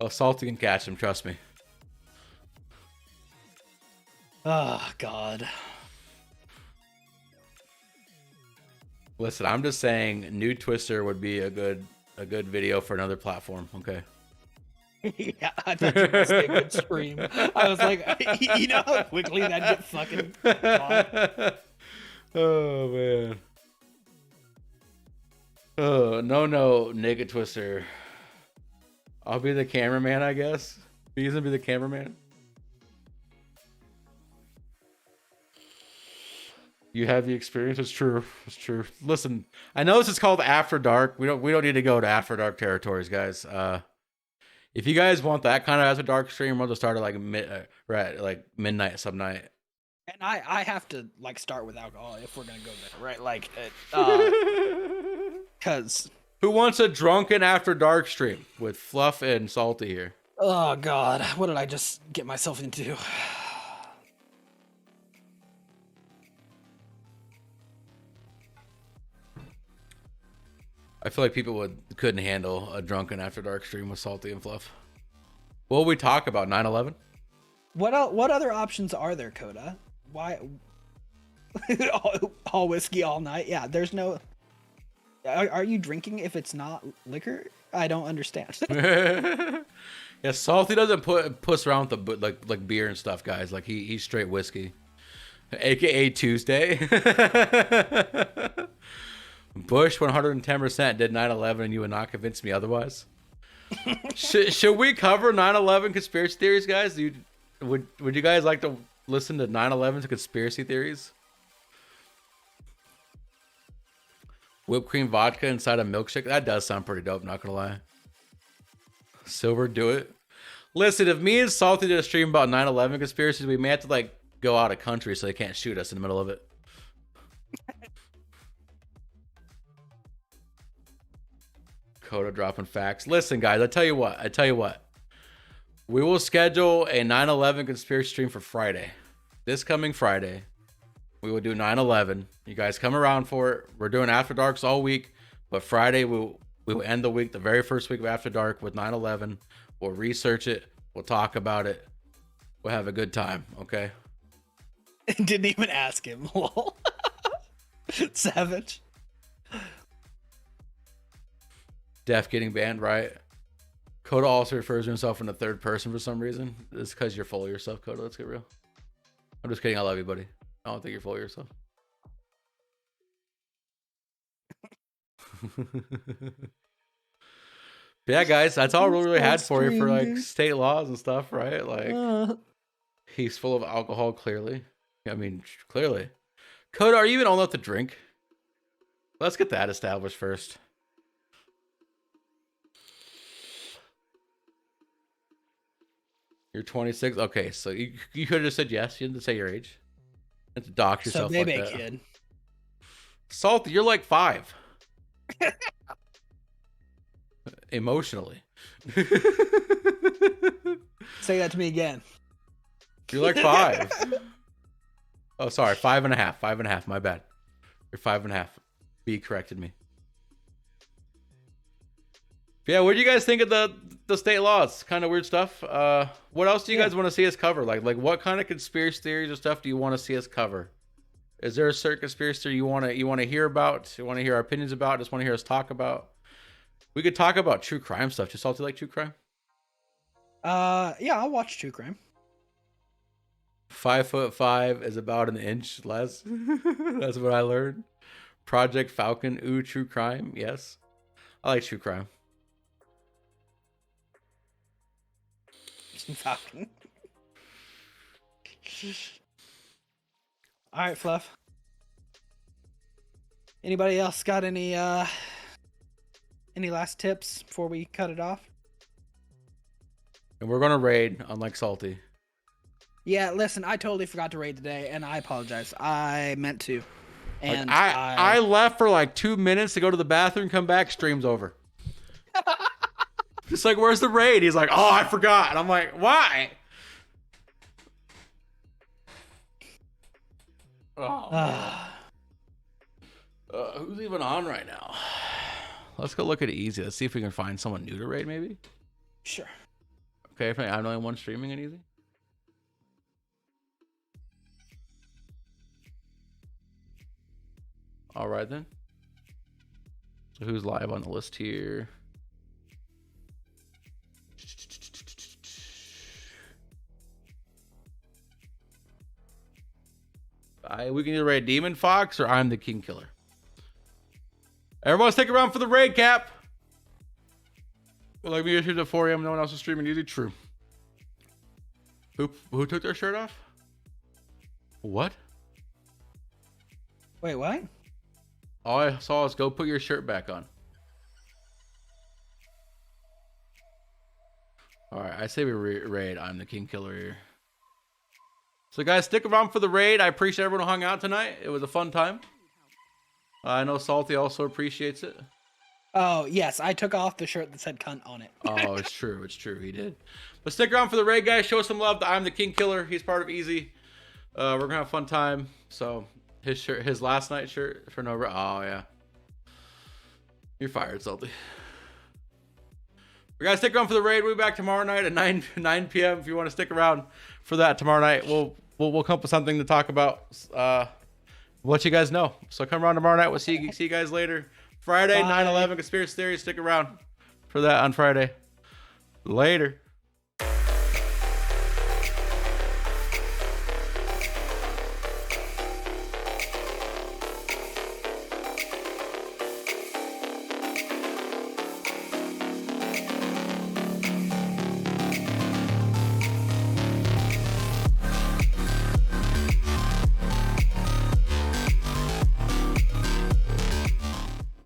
Oh, Salty can catch them, trust me. Oh God. Listen, I'm just saying nude Twister would be a good video for another platform, okay? Yeah, I thought you must be a good stream. I was like, you know how quickly that get fucking gone? Oh man. Oh no, naked Twister. I'll be the cameraman, I guess. He's gonna be the cameraman. You have the experience. It's true. It's true. Listen, I know this is called After Dark. We don't need to go to After Dark territories, guys. If you guys want that kind of After Dark stream, we'll just start at like midnight, some night. And I have to like start with alcohol if we're gonna go there, right? Like, cause who wants a drunken After Dark stream with Fluff and Salty here? Oh God, what did I just get myself into? I feel like people couldn't handle a drunken After Dark stream with Salty and Fluff. What will we talk about? 9/11? What other options are there, Coda? Why all whiskey all night? Yeah, there's no. Are you drinking if it's not liquor? I don't understand. Yeah, Salty doesn't puss around with the like beer and stuff, guys. Like he's straight whiskey, aka Tuesday. Bush 110% did 9/11 and you would not convince me otherwise. Should we cover 9/11 conspiracy theories, guys? Would you guys like to listen to 9/11 conspiracy theories? Whipped cream vodka inside a milkshake. That does sound pretty dope, not gonna lie. Silver, do it. Listen, if me and Salty did a stream about 9/11 conspiracies, we may have to like go out of country so they can't shoot us in the middle of it. Coda dropping facts. Listen, guys, I tell you what. We will schedule a 9/11 conspiracy stream for Friday. This coming Friday, we will do 9/11. You guys come around for it. We're doing After Darks all week, but Friday we will end the week, the very first week of After Dark, with 9/11. We'll research it. We'll talk about it. We'll have a good time, okay? Didn't even ask him. Lol. Savage. Def getting banned, right? Coda also refers to himself in the third person for some reason. It's because you're full of yourself, Coda. Let's get real. I'm just kidding. I love you, buddy. I don't think you're full of yourself. Yeah, guys, that's all we really had for you for like state laws and stuff, right? Like, he's full of alcohol, clearly. I mean, clearly. Coda, are you even old enough to drink? Let's get that established first. You're 26. Okay, so you could have just said yes. You didn't say your age. You have to dox yourself like that. Kid. Salty, you're like 5. Emotionally. Say that to me again. You're like 5. Oh, sorry, 5.5. 5.5. My bad. You're 5.5. B corrected me. Yeah, what do you guys think of the state laws? Kind of weird stuff. What else do you guys want to see us cover? Like what kind of conspiracy theories or stuff do you want to see us cover? Is there a certain conspiracy theory you want to hear about? You want to hear our opinions about? Just want to hear us talk about? We could talk about true crime stuff. Just Salty like true crime? Yeah, I'll watch true crime. 5'5" is about an inch less. That's what I learned. Project Falcon. Ooh, true crime. Yes, I like true crime. Falcon. All right, Fluff. Anybody else got any last tips before we cut it off? And we're gonna raid, unlike Salty. Yeah, listen, I totally forgot to raid today, and I apologize. I meant to. And like, I left for like 2 minutes to go to the bathroom, come back, stream's over. It's like, where's the raid? He's like, oh, I forgot. And I'm like, why? Oh, who's even on right now? Let's go look at it easy. Let's see if we can find someone new to raid, maybe. Sure. Okay, if I'm the only one streaming it easy. All right then. So who's live on the list here? We can either raid Demon Fox or I'm the King Killer. Everyone stick around for the raid, Cap. Well, like me issues at 4 a.m. No one else is streaming easy. True. Who took their shirt off? What? Wait, what? All I saw is go put your shirt back on. All right, I say we raid. I'm the King Killer here. So guys, stick around for the raid. I appreciate everyone who hung out tonight. It was a fun time. I know Salty also appreciates it. Oh, yes. I took off the shirt that said cunt on it. Oh, it's true. It's true. He did. But stick around for the raid, guys. Show some love to I'm the King Killer. He's part of Easy. We're going to have a fun time. So his shirt, his last night shirt for no... Oh, yeah. You're fired, Salty. We got to stick around for the raid. We'll be back tomorrow night at 9 p.m. If you want to stick around for that tomorrow night, we'll come up with something to talk about. Let you guys know. So come around tomorrow night. We'll see you guys later. Friday, 9/11 conspiracy theories. Stick around for that on Friday. Later.